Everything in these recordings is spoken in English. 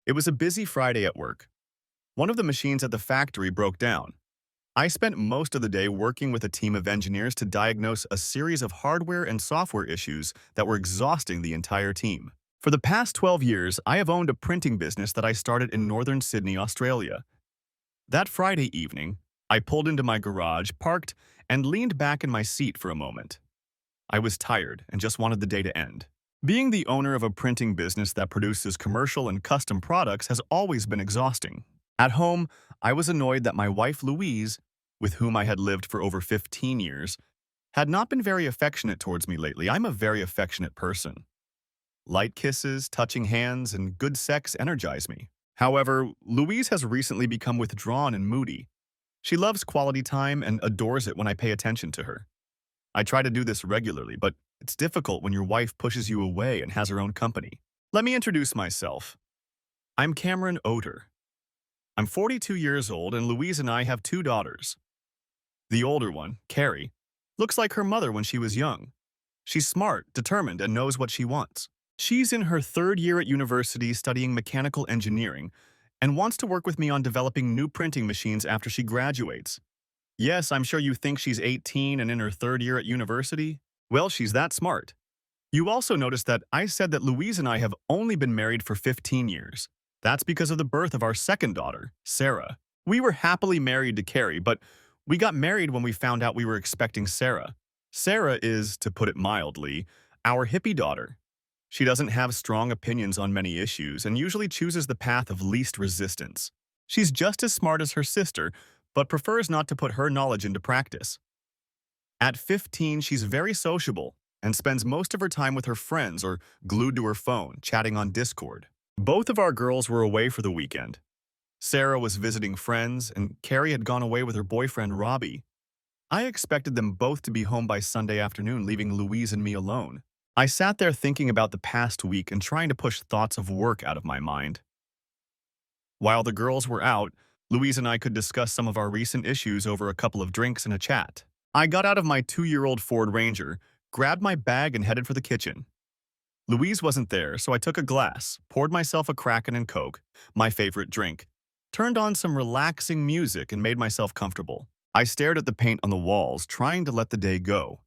It was a busy Friday at work. One of the machines at the factory broke down. I spent most of the day working with a team of engineers to diagnose a series of hardware and software issues that were exhausting the entire team. For the past 12 years, I have owned a printing business that I started in northern Sydney, Australia. That Friday evening, I pulled into my garage, parked, and leaned back in my seat for a moment. I was tired and just wanted the day to end. Being the owner of a printing business that produces commercial and custom products has always been exhausting. At home, I was annoyed that my wife Louise, with whom I had lived for over 15 years, had not been very affectionate towards me lately. I'm a very affectionate person. Light kisses, touching hands, and good sex energize me. However, Louise has recently become withdrawn and moody. She loves quality time and adores it when I pay attention to her. I try to do this regularly, but it's difficult when your wife pushes you away and has her own company. Let me introduce myself. I'm Cameron Oder. I'm 42 years old, and Louise and I have two daughters. The older one, Carrie, looks like her mother when she was young. She's smart, determined, and knows what she wants. She's in her third year at university studying mechanical engineering and wants to work with me on developing new printing machines after she graduates. Yes, I'm sure you think she's 18 and in her third year at university. Well, she's that smart. You also noticed that I said that Louise and I have only been married for 15 years. That's because of the birth of our second daughter, Sarah. We were happily married to Carrie, but we got married when we found out we were expecting Sarah. Sarah is, to put it mildly, our hippie daughter. She doesn't have strong opinions on many issues and usually chooses the path of least resistance. She's just as smart as her sister, but prefers not to put her knowledge into practice. At 15, she's very sociable and spends most of her time with her friends or glued to her phone, chatting on Discord. Both of our girls were away for the weekend. Sarah was visiting friends, and Carrie had gone away with her boyfriend, Robbie. I expected them both to be home by Sunday afternoon, leaving Louise and me alone. I sat there thinking about the past week and trying to push thoughts of work out of my mind. While the girls were out, Louise and I could discuss some of our recent issues over a couple of drinks and a chat. I got out of my 2-year-old Ford Ranger, grabbed my bag, and headed for the kitchen. Louise wasn't there, so I took a glass, poured myself a Kraken and Coke, my favorite drink, turned on some relaxing music, and made myself comfortable. I stared at the paint on the walls, trying to let the day go.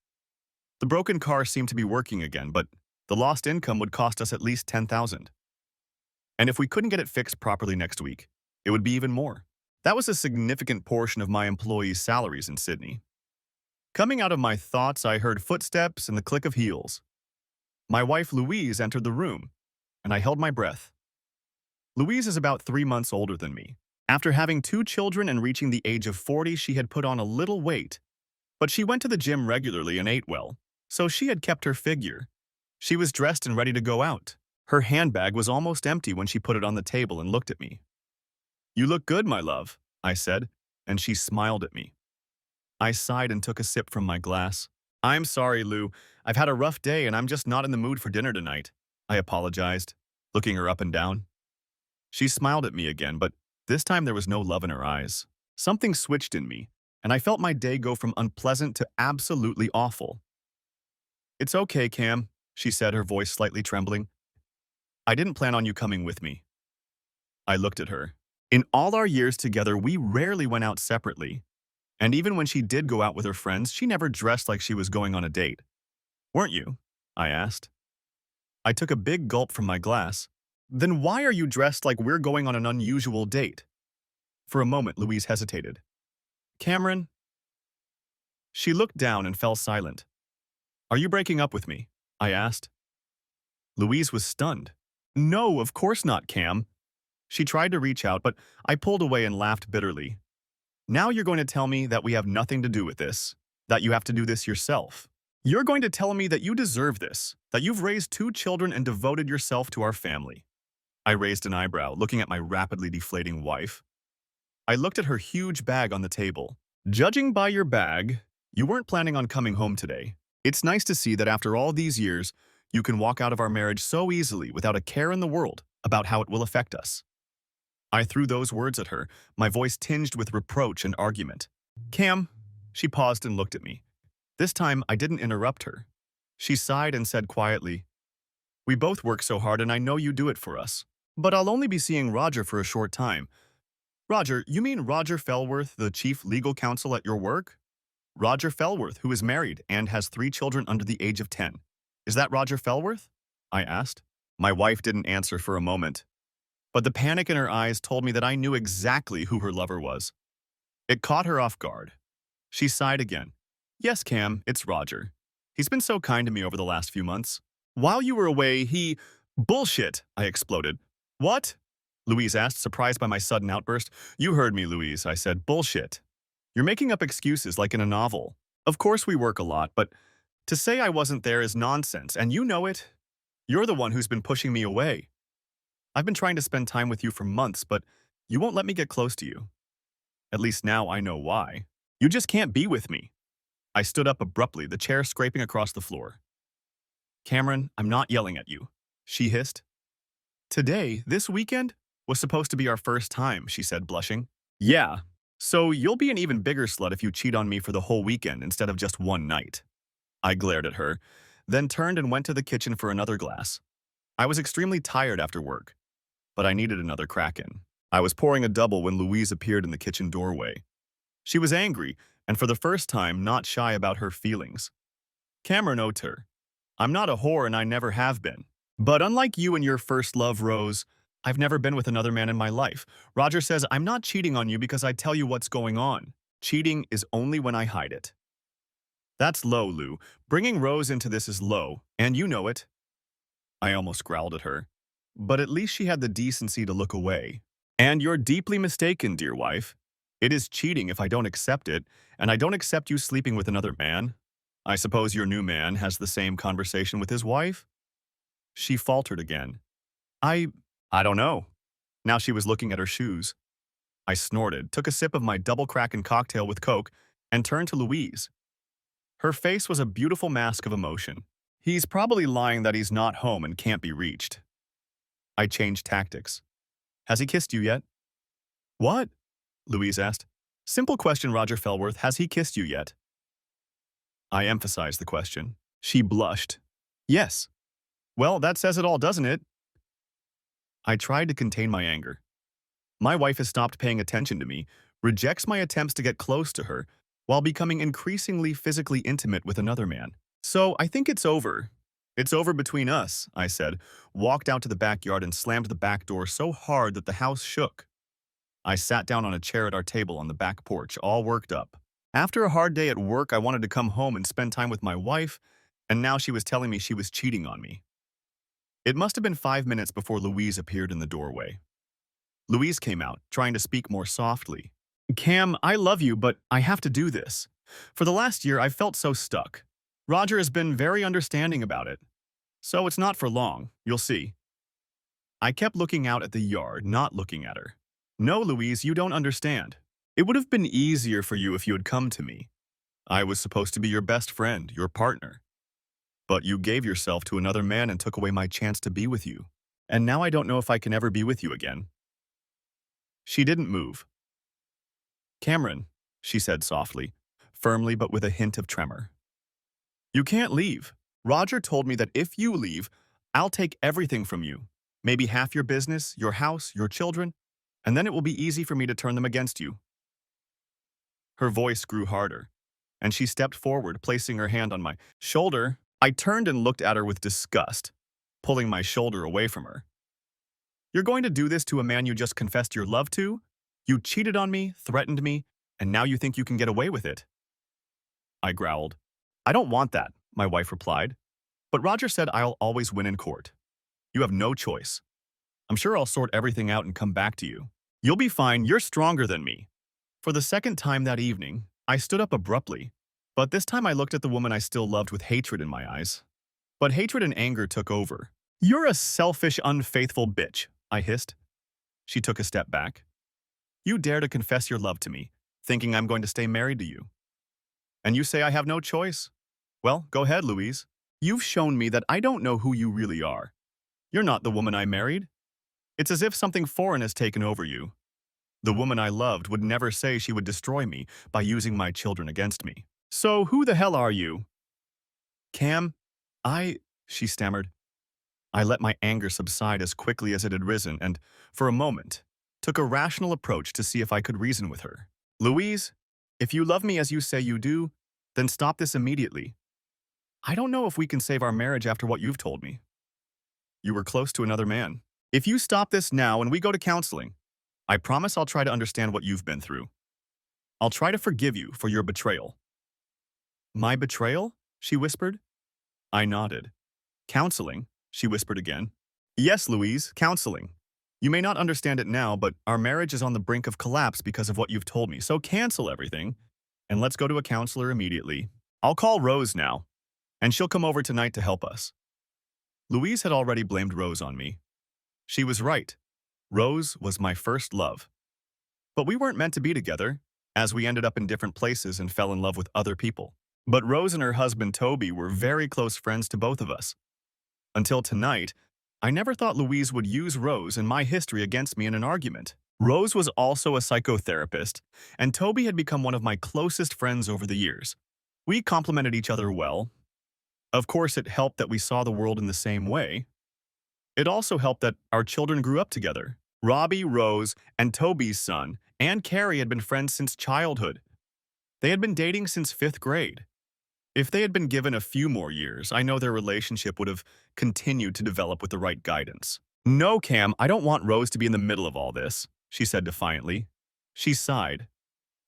The broken car seemed to be working again, but the lost income would cost us at least $10,000. And if we couldn't get it fixed properly next week, it would be even more. That was a significant portion of my employees' salaries in Sydney. Coming out of my thoughts, I heard footsteps and the click of heels. My wife Louise entered the room, and I held my breath. Louise is about 3 months older than me. After having 2 children and reaching the age of 40, she had put on a little weight, but she went to the gym regularly and ate well, so she had kept her figure. She was dressed and ready to go out. Her handbag was almost empty when she put it on the table and looked at me. "You look good, my love," I said, and she smiled at me. I sighed and took a sip from my glass. "I'm sorry, Lou. I've had a rough day and I'm just not in the mood for dinner tonight," I apologized, looking her up and down. She smiled at me again, but this time there was no love in her eyes. Something switched in me, and I felt my day go from unpleasant to absolutely awful. "It's okay, Cam," she said, her voice slightly trembling. "I didn't plan on you coming with me." I looked at her. In all our years together, we rarely went out separately. And even when she did go out with her friends, she never dressed like she was going on a date. "Weren't you?" I asked. I took a big gulp from my glass. "Then why are you dressed like we're going on an unusual date?" For a moment, Louise hesitated. "Cameron?" She looked down and fell silent. "Are you breaking up with me?" I asked. Louise was stunned. "No, of course not, Cam." She tried to reach out, but I pulled away and laughed bitterly. "Now you're going to tell me that we have nothing to do with this, that you have to do this yourself. You're going to tell me that you deserve this, that you've raised 2 children and devoted yourself to our family." I raised an eyebrow, looking at my rapidly deflating wife. I looked at her huge bag on the table. "Judging by your bag, you weren't planning on coming home today. It's nice to see that after all these years, you can walk out of our marriage so easily without a care in the world about how it will affect us." I threw those words at her, my voice tinged with reproach and argument. "Cam," she paused and looked at me. This time, I didn't interrupt her. She sighed and said quietly, "We both work so hard and I know you do it for us. But I'll only be seeing Roger for a short time. Roger, you mean Roger Fellworth, the chief legal counsel at your work? Roger Fellworth, who is married and has 3 children under the age of 10. Is that Roger Fellworth? I asked. My wife didn't answer for a moment, but the panic in her eyes told me that I knew exactly who her lover was. It caught her off guard. She sighed again. Yes, Cam, it's Roger. He's been so kind to me over the last few months. While you were away, he... Bullshit, I exploded. What? Louise asked, surprised by my sudden outburst. You heard me, Louise, I said. Bullshit. You're making up excuses like in a novel. Of course we work a lot, but to say I wasn't there is nonsense, and you know it. You're the one who's been pushing me away. I've been trying to spend time with you for months, but you won't let me get close to you. At least now I know why. You just can't be with me. I stood up abruptly, the chair scraping across the floor. Cameron, I'm not yelling at you, she hissed. Today, this weekend, was supposed to be our first time, she said, blushing. Yeah, so you'll be an even bigger slut if you cheat on me for the whole weekend instead of just one night. I glared at her, then turned and went to the kitchen for another glass. I was extremely tired after work, but I needed another Kraken. I was pouring a double when Louise appeared in the kitchen doorway. She was angry, and for the first time, not shy about her feelings. Cameron owed her. I'm not a whore and I never have been. But unlike you and your first love, Rose, I've never been with another man in my life. Roger says I'm not cheating on you because I tell you what's going on. Cheating is only when I hide it. That's low, Lou. Bringing Rose into this is low, and you know it. I almost growled at her. But at least she had the decency to look away. And you're deeply mistaken, dear wife. It is cheating if I don't accept it, and I don't accept you sleeping with another man. I suppose your new man has the same conversation with his wife? She faltered again. I don't know. Now she was looking at her shoes. I snorted, took a sip of my double Kraken cocktail with Coke, and turned to Louise. Her face was a beautiful mask of emotion. He's probably lying that he's not home and can't be reached. I changed tactics. Has he kissed you yet? What? Louise asked. Simple question, Roger Fellworth. Has he kissed you yet? I emphasized the question. She blushed. Yes. Well, that says it all, doesn't it? I tried to contain my anger. My wife has stopped paying attention to me, rejects my attempts to get close to her, while becoming increasingly physically intimate with another man. So I think it's over. It's over between us, I said, walked out to the backyard and slammed the back door so hard that the house shook. I sat down on a chair at our table on the back porch, all worked up. After a hard day at work, I wanted to come home and spend time with my wife, and now she was telling me she was cheating on me. It must have been 5 minutes before Louise appeared in the doorway. Louise came out, trying to speak more softly. Cam, I love you, but I have to do this. For the last year, I've felt so stuck. Roger has been very understanding about it. So it's not for long, you'll see. I kept looking out at the yard, not looking at her. No, Louise, you don't understand. It would have been easier for you if you had come to me. I was supposed to be your best friend, your partner. But you gave yourself to another man and took away my chance to be with you. And now I don't know if I can ever be with you again. She didn't move. Cameron, she said softly, firmly but with a hint of tremor. You can't leave. Roger told me that if you leave, I'll take everything from you. Maybe half your business, your house, your children, and then it will be easy for me to turn them against you. Her voice grew harder, and she stepped forward, placing her hand on my shoulder. I turned and looked at her with disgust, pulling my shoulder away from her. You're going to do this to a man you just confessed your love to? You cheated on me, threatened me, and now you think you can get away with it? I growled. I don't want that, my wife replied. But Roger said I'll always win in court. You have no choice. I'm sure I'll sort everything out and come back to you. You'll be fine, you're stronger than me. For the second time that evening, I stood up abruptly, but this time I looked at the woman I still loved with hatred in my eyes. But hatred and anger took over. You're a selfish, unfaithful bitch, I hissed. She took a step back. You dare to confess your love to me, thinking I'm going to stay married to you. And you say I have no choice? Well, go ahead, Louise. You've shown me that I don't know who you really are. You're not the woman I married. It's as if something foreign has taken over you. The woman I loved would never say she would destroy me by using my children against me. So who the hell are you? Cam, she stammered. I let my anger subside as quickly as it had risen and, for a moment, took a rational approach to see if I could reason with her. Louise, if you love me as you say you do, then stop this immediately. I don't know if we can save our marriage after what you've told me. You were close to another man. If you stop this now and we go to counseling, I promise I'll try to understand what you've been through. I'll try to forgive you for your betrayal. My betrayal? She whispered. I nodded. Counseling? She whispered again. Yes, Louise, counseling. You may not understand it now, but our marriage is on the brink of collapse because of what you've told me, so cancel everything, and let's go to a counselor immediately. I'll call Rose now, and she'll come over tonight to help us. Louise had already blamed Rose on me. She was right. Rose was my first love. But we weren't meant to be together, as we ended up in different places and fell in love with other people. But Rose and her husband Toby were very close friends to both of us. Until tonight, I never thought Louise would use Rose and my history against me in an argument. Rose was also a psychotherapist, and Toby had become one of my closest friends over the years. We complemented each other well. Of course, it helped that we saw the world in the same way. It also helped that our children grew up together. Robbie, Rose, and Toby's son, and Carrie had been friends since childhood. They had been dating since 5th grade. If they had been given a few more years, I know their relationship would have continued to develop with the right guidance. No, Cam, I don't want Rose to be in the middle of all this, she said defiantly. She sighed.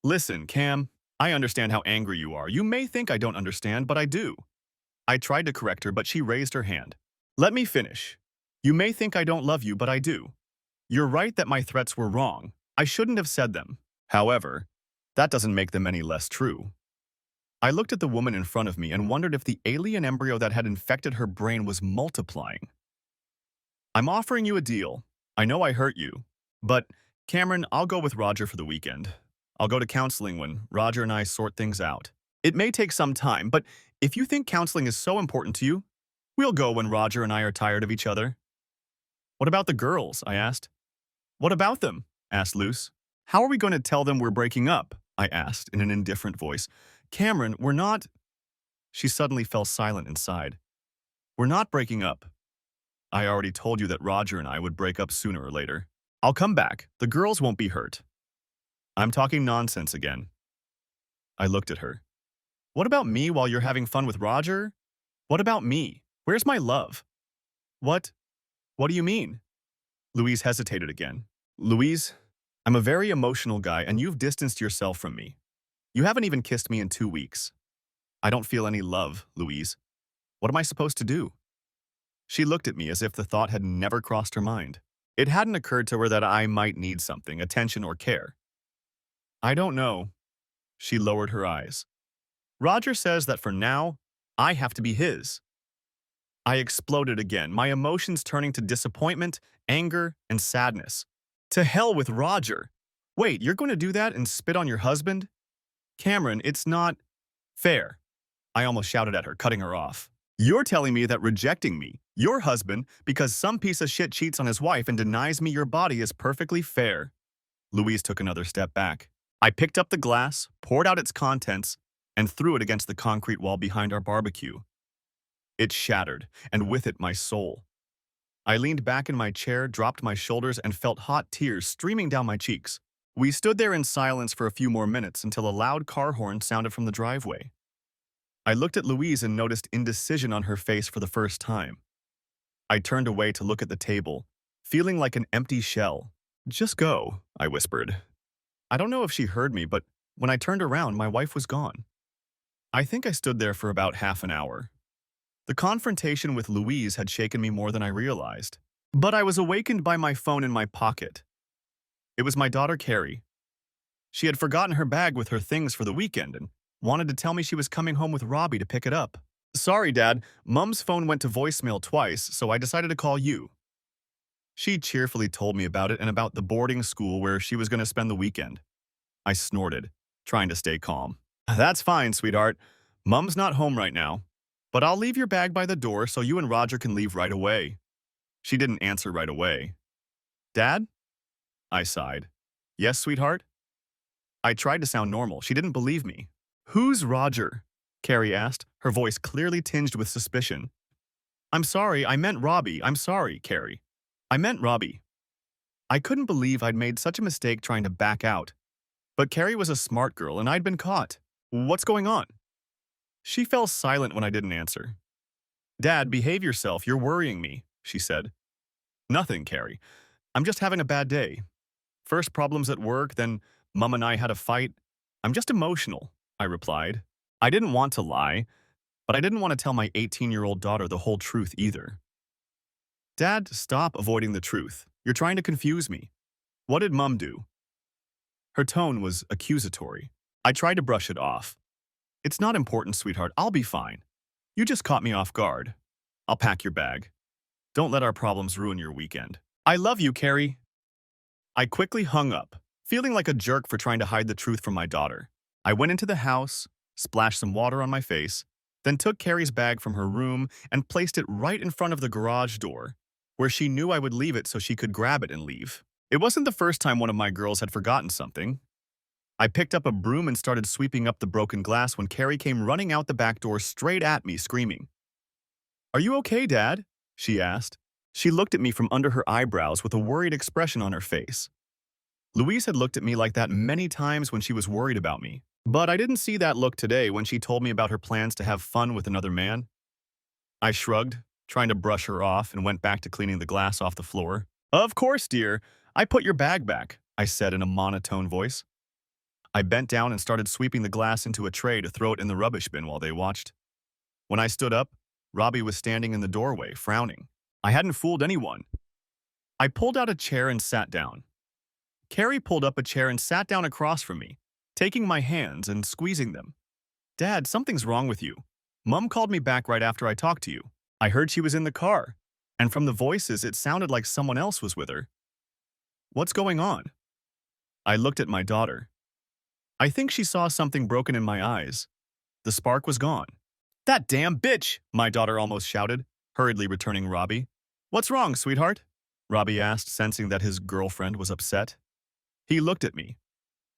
Listen, Cam, I understand how angry you are. You may think I don't understand, but I do. I tried to correct her, but she raised her hand. Let me finish. You may think I don't love you, but I do. You're right that my threats were wrong. I shouldn't have said them. However, that doesn't make them any less true. I looked at the woman in front of me and wondered if the alien embryo that had infected her brain was multiplying. I'm offering you a deal. I know I hurt you. But, Cameron, I'll go with Roger for the weekend. I'll go to counseling when Roger and I sort things out. It may take some time, but if you think counseling is so important to you, we'll go when Roger and I are tired of each other. What about the girls? I asked. What about them? Asked Luce. How are we going to tell them we're breaking up? I asked in an indifferent voice. Cameron, we're not… She suddenly fell silent inside. We're not breaking up. I already told you that Roger and I would break up sooner or later. I'll come back. The girls won't be hurt. I'm talking nonsense again. I looked at her. What about me while you're having fun with Roger? What about me? Where's my love? What do you mean? Louise hesitated again. Louise, I'm a very emotional guy and you've distanced yourself from me. You haven't even kissed me in 2 weeks. I don't feel any love, Louise. What am I supposed to do? She looked at me as if the thought had never crossed her mind. It hadn't occurred to her that I might need something, attention or care. I don't know. She lowered her eyes. Roger says that for now, I have to be his. I exploded again, my emotions turning to disappointment, anger, and sadness. To hell with Roger. Wait, you're going to do that and spit on your husband? Cameron, it's not fair. I almost shouted at her, cutting her off. You're telling me that rejecting me, your husband, because some piece of shit cheats on his wife and denies me your body is perfectly fair. Louise took another step back. I picked up the glass, poured out its contents, and threw it against the concrete wall behind our barbecue. It shattered, and with it my soul. I leaned back in my chair, dropped my shoulders, and felt hot tears streaming down my cheeks. We stood there in silence for a few more minutes until a loud car horn sounded from the driveway. I looked at Louise and noticed indecision on her face for the first time. I turned away to look at the table, feeling like an empty shell. Just go, I whispered. I don't know if she heard me, but when I turned around, my wife was gone. I think I stood there for about half an hour. The confrontation with Louise had shaken me more than I realized. But I was awakened by my phone in my pocket. It was my daughter Carrie. She had forgotten her bag with her things for the weekend and wanted to tell me she was coming home with Robbie to pick it up. Sorry, Dad, Mum's phone went to voicemail twice, so I decided to call you. She cheerfully told me about it and about the boarding school where she was going to spend the weekend. I snorted, trying to stay calm. That's fine, sweetheart. Mum's not home right now, but I'll leave your bag by the door so you and Roger can leave right away. She didn't answer right away. Dad? I sighed. Yes, sweetheart? I tried to sound normal. She didn't believe me. Who's Roger? Carrie asked, her voice clearly tinged with suspicion. I'm sorry, I meant Robbie. I'm sorry, Carrie. I meant Robbie. I couldn't believe I'd made such a mistake trying to back out. But Carrie was a smart girl and I'd been caught. What's going on? She fell silent when I didn't answer. Dad, behave yourself. You're worrying me, she said. Nothing, Carrie. I'm just having a bad day. First problems at work, then Mum and I had a fight. I'm just emotional, I replied. I didn't want to lie, but I didn't want to tell my 18-year-old daughter the whole truth either. Dad, stop avoiding the truth. You're trying to confuse me. What did Mum do? Her tone was accusatory. I tried to brush it off. It's not important, sweetheart. I'll be fine. You just caught me off guard. I'll pack your bag. Don't let our problems ruin your weekend. I love you, Carrie. I quickly hung up, feeling like a jerk for trying to hide the truth from my daughter. I went into the house, splashed some water on my face, then took Carrie's bag from her room and placed it right in front of the garage door, where she knew I would leave it so she could grab it and leave. It wasn't the first time one of my girls had forgotten something. I picked up a broom and started sweeping up the broken glass when Carrie came running out the back door straight at me, screaming. Are you okay, Dad? She asked. She looked at me from under her eyebrows with a worried expression on her face. Louise had looked at me like that many times when she was worried about me. But I didn't see that look today when she told me about her plans to have fun with another man. I shrugged, trying to brush her off, and went back to cleaning the glass off the floor. Of course, dear. I put your bag back, I said in a monotone voice. I bent down and started sweeping the glass into a tray to throw it in the rubbish bin while they watched. When I stood up, Robbie was standing in the doorway, frowning. I hadn't fooled anyone. I pulled out a chair and sat down. Carrie pulled up a chair and sat down across from me, taking my hands and squeezing them. Dad, something's wrong with you. Mum called me back right after I talked to you. I heard she was in the car, and from the voices it sounded like someone else was with her. What's going on? I looked at my daughter. I think she saw something broken in my eyes. The spark was gone. That damn bitch, my daughter almost shouted, hurriedly returning Robbie. What's wrong, sweetheart? Robbie asked, sensing that his girlfriend was upset. He looked at me.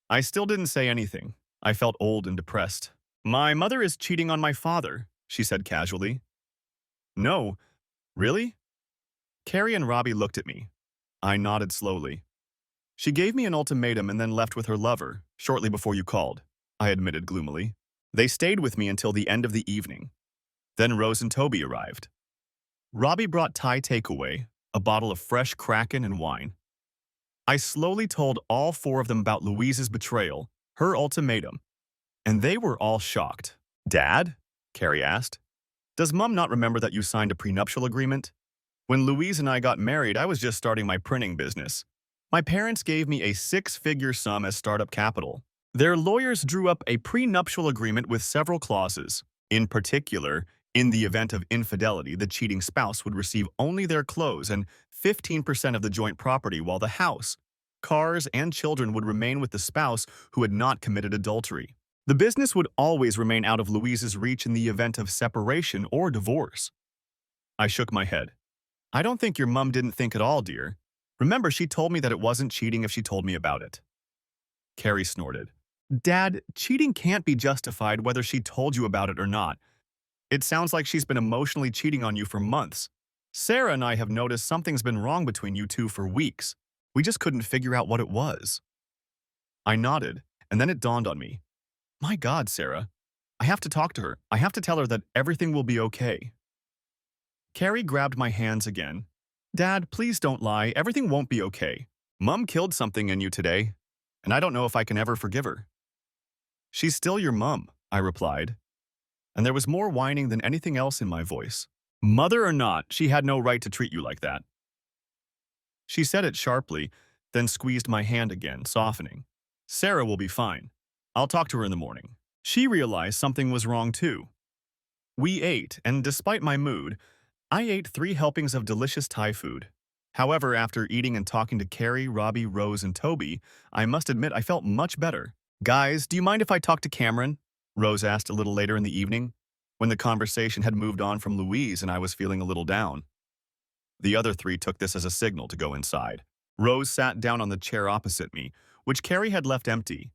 I still didn't say anything. I felt old and depressed. My mother is cheating on my father, she said casually. No, really? Carrie and Robbie looked at me. I nodded slowly. She gave me an ultimatum and then left with her lover, shortly before you called, I admitted gloomily. They stayed with me until the end of the evening. Then Rose and Toby arrived. Robbie brought Thai takeaway, a bottle of fresh Kraken and wine. I slowly told all four of them about Louise's betrayal, her ultimatum, and they were all shocked. Dad? Carrie asked. Does Mum not remember that you signed a prenuptial agreement? When Louise and I got married, I was just starting my printing business. My parents gave me a six-figure sum as startup capital. Their lawyers drew up a prenuptial agreement with several clauses. In particular, in the event of infidelity, the cheating spouse would receive only their clothes and 15% of the joint property, while the house, cars, and children would remain with the spouse who had not committed adultery. The business would always remain out of Louise's reach in the event of separation or divorce. I shook my head. I don't think your mum didn't think at all, dear. Remember, she told me that it wasn't cheating if she told me about it. Carrie snorted. Dad, cheating can't be justified whether she told you about it or not. It sounds like she's been emotionally cheating on you for months. Sarah and I have noticed something's been wrong between you two for weeks. We just couldn't figure out what it was. I nodded, and then it dawned on me. My God, Sarah. I have to talk to her. I have to tell her that everything will be okay. Carrie grabbed my hands again. Dad, please don't lie. Everything won't be okay. Mum killed something in you today, and I don't know if I can ever forgive her. She's still your mum, I replied, and there was more whining than anything else in my voice. Mother or not, she had no right to treat you like that. She said it sharply, then squeezed my hand again, softening. Sarah will be fine. I'll talk to her in the morning. She realized something was wrong too. We ate, and despite my mood, I ate 3 helpings of delicious Thai food. However, after eating and talking to Carrie, Robbie, Rose, and Toby, I must admit I felt much better. Guys, do you mind if I talk to Cameron? Rose asked a little later in the evening, when the conversation had moved on from Louise and I was feeling a little down. The other 3 took this as a signal to go inside. Rose sat down on the chair opposite me, which Carrie had left empty.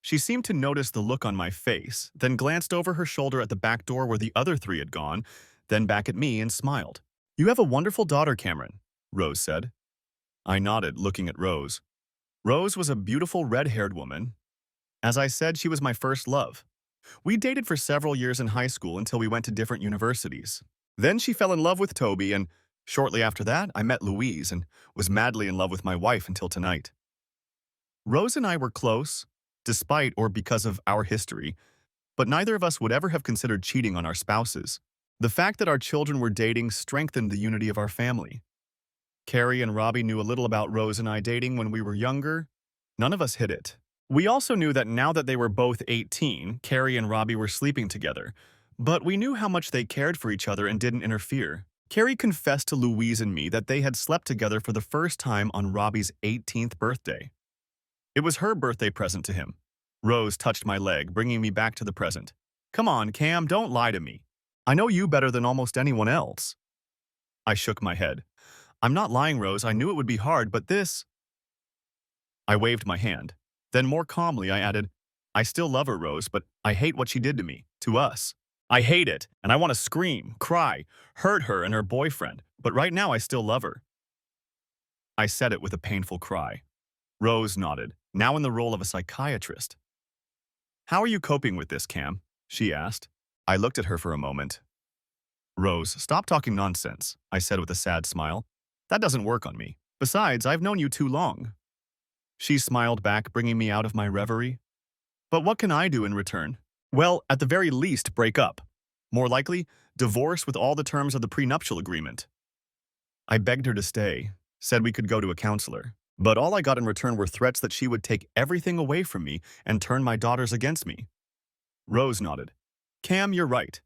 She seemed to notice the look on my face, then glanced over her shoulder at the back door where the other 3 had gone, then back at me and smiled. "You have a wonderful daughter, Cameron," Rose said. I nodded, looking at Rose. Rose was a beautiful red-haired woman. As I said, she was my first love. We dated for several years in high school until we went to different universities. Then she fell in love with Toby, and shortly after that, I met Louise and was madly in love with my wife until tonight. Rose and I were close, despite or because of our history, but neither of us would ever have considered cheating on our spouses. The fact that our children were dating strengthened the unity of our family. Carrie and Robbie knew a little about Rose and I dating when we were younger. None of us hid it. We also knew that now that they were both 18, Carrie and Robbie were sleeping together, but we knew how much they cared for each other and didn't interfere. Carrie confessed to Louise and me that they had slept together for the first time on Robbie's 18th birthday. It was her birthday present to him. Rose touched my leg, bringing me back to the present. "Come on, Cam, don't lie to me. I know you better than almost anyone else." I shook my head. "I'm not lying, Rose. I knew it would be hard, but this—" I waved my hand. Then more calmly, I added, "I still love her, Rose, but I hate what she did to me, to us. I hate it, and I want to scream, cry, hurt her and her boyfriend, but right now I still love her." I said it with a painful cry. Rose nodded, now in the role of a psychiatrist. "How are you coping with this, Cam?" she asked. I looked at her for a moment. "Rose, stop talking nonsense," I said with a sad smile. "That doesn't work on me. Besides, I've known you too long." She smiled back, bringing me out of my reverie. "But what can I do in return?" "Well, at the very least, break up. More likely, divorce with all the terms of the prenuptial agreement." I begged her to stay, said we could go to a counselor. But all I got in return were threats that she would take everything away from me and turn my daughters against me. Rose nodded. "Cam, you're right.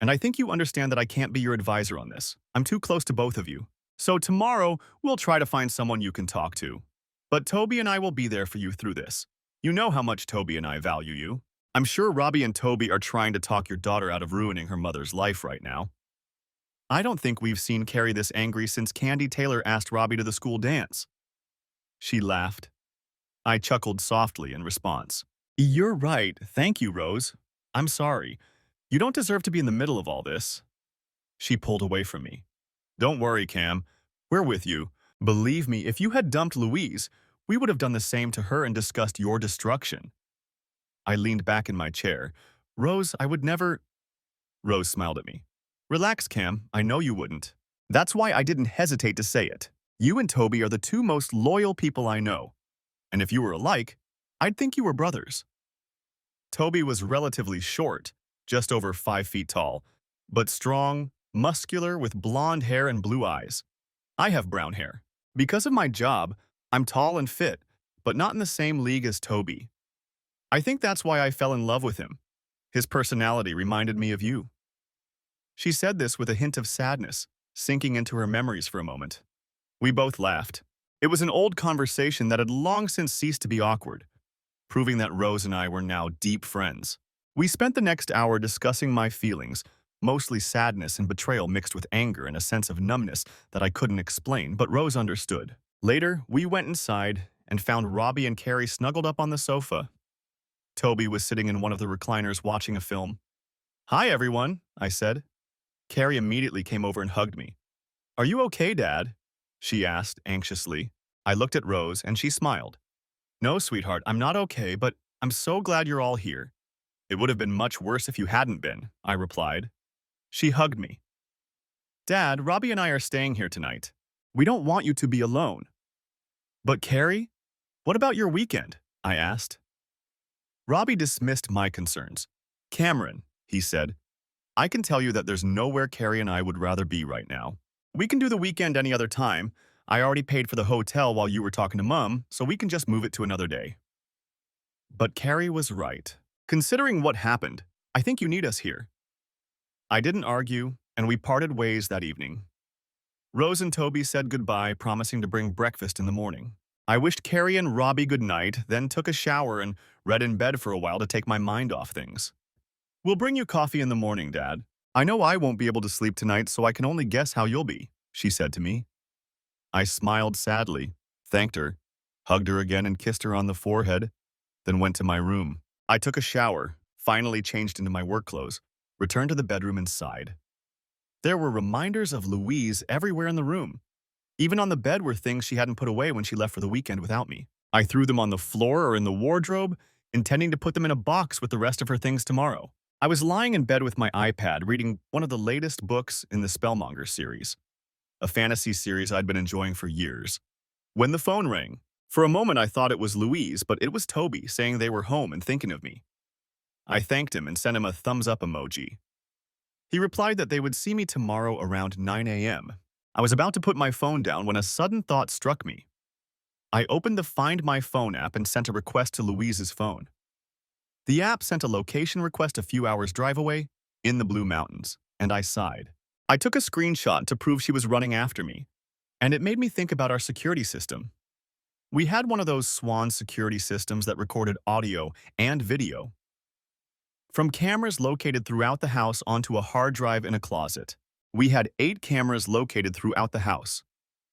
And I think you understand that I can't be your advisor on this. I'm too close to both of you. So tomorrow, we'll try to find someone you can talk to. But Toby and I will be there for you through this. You know how much Toby and I value you. I'm sure Robbie and Toby are trying to talk your daughter out of ruining her mother's life right now. I don't think we've seen Carrie this angry since Candy Taylor asked Robbie to the school dance." She laughed. I chuckled softly in response. "You're right. Thank you, Rose. I'm sorry. You don't deserve to be in the middle of all this." She pulled away from me. "Don't worry, Cam. We're with you. Believe me, if you had dumped Louise, we would have done the same to her and discussed your destruction." I leaned back in my chair. "Rose, I would never—" Rose smiled at me. "Relax, Cam. I know you wouldn't. That's why I didn't hesitate to say it. You and Toby are the two most loyal people I know. And if you were alike, I'd think you were brothers." Toby was relatively short, just over 5 feet tall, but strong, muscular, with blonde hair and blue eyes. I have brown hair. Because of my job, I'm tall and fit, but not in the same league as Toby. I think that's why I fell in love with him. His personality reminded me of you." She said this with a hint of sadness, sinking into her memories for a moment. We both laughed. It was an old conversation that had long since ceased to be awkward, proving that Rose and I were now deep friends. We spent the next hour discussing my feelings, mostly sadness and betrayal mixed with anger and a sense of numbness that I couldn't explain, but Rose understood. Later, we went inside and found Robbie and Carrie snuggled up on the sofa. Toby was sitting in one of the recliners watching a film. "Hi, everyone," I said. Carrie immediately came over and hugged me. "Are you okay, Dad?" she asked anxiously. I looked at Rose and she smiled. "No, sweetheart, I'm not okay, but I'm so glad you're all here." "It would have been much worse if you hadn't been," I replied. She hugged me. "Dad, Robbie and I are staying here tonight. We don't want you to be alone." "But Carrie, what about your weekend?" I asked. Robbie dismissed my concerns. "Cameron," he said, "I can tell you that there's nowhere Carrie and I would rather be right now. We can do the weekend any other time. I already paid for the hotel while you were talking to Mum, so we can just move it to another day." But Carrie was right. Considering what happened, I think you need us here. I didn't argue, and we parted ways that evening. Rose and Toby said goodbye, promising to bring breakfast in the morning. I wished Carrie and Robbie good night, then took a shower and read in bed for a while to take my mind off things. "We'll bring you coffee in the morning, Dad. I know I won't be able to sleep tonight, so I can only guess how you'll be," she said to me. I smiled sadly, thanked her, hugged her again and kissed her on the forehead, then went to my room. I took a shower, finally changed into my work clothes, returned to the bedroom and sighed. There were reminders of Louise everywhere in the room. Even on the bed were things she hadn't put away when she left for the weekend without me. I threw them on the floor or in the wardrobe, intending to put them in a box with the rest of her things tomorrow. I was lying in bed with my iPad reading one of the latest books in the Spellmonger series, a fantasy series I'd been enjoying for years, when the phone rang. For a moment, I thought it was Louise, but it was Toby saying they were home and thinking of me. I thanked him and sent him a thumbs up emoji. He replied that they would see me tomorrow around 9 a.m. I was about to put my phone down when a sudden thought struck me. I opened the Find My Phone app and sent a request to Louise's phone. The app sent a location request a few hours' drive away, in the Blue Mountains, and I sighed. I took a screenshot to prove she was running after me, and it made me think about our security system. We had one of those Swan security systems that recorded audio and video, from cameras located throughout the house onto a hard drive in a closet. We had 8 cameras located throughout the house.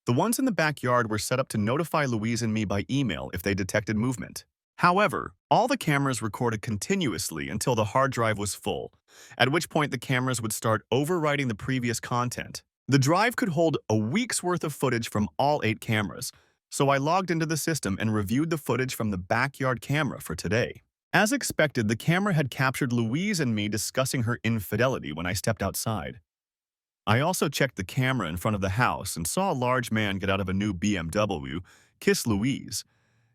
The ones in the backyard were set up to notify Louise and me by email if they detected movement. However, all the cameras recorded continuously until the hard drive was full, at which point the cameras would start overwriting the previous content. The drive could hold a week's worth of footage from all 8 cameras, so I logged into the system and reviewed the footage from the backyard camera for today. As expected, the camera had captured Louise and me discussing her infidelity when I stepped outside. I also checked the camera in front of the house and saw a large man get out of a new BMW, kiss Louise,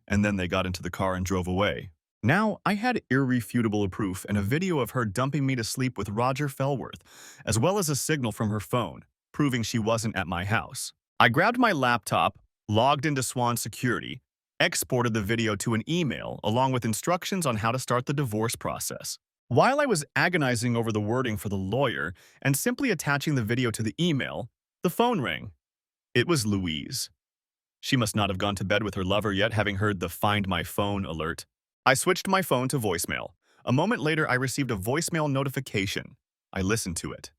and then they got into the car and drove away. Now, I had irrefutable proof and a video of her dumping me to sleep with Roger Fellworth, as well as a signal from her phone, proving she wasn't at my house. I grabbed my laptop, logged into Swan Security, exported the video to an email along with instructions on how to start the divorce process. While I was agonizing over the wording for the lawyer and simply attaching the video to the email, the phone rang. It was Louise. She must not have gone to bed with her lover yet, having heard the Find My Phone alert. I switched my phone to voicemail. A moment later, I received a voicemail notification. I listened to it.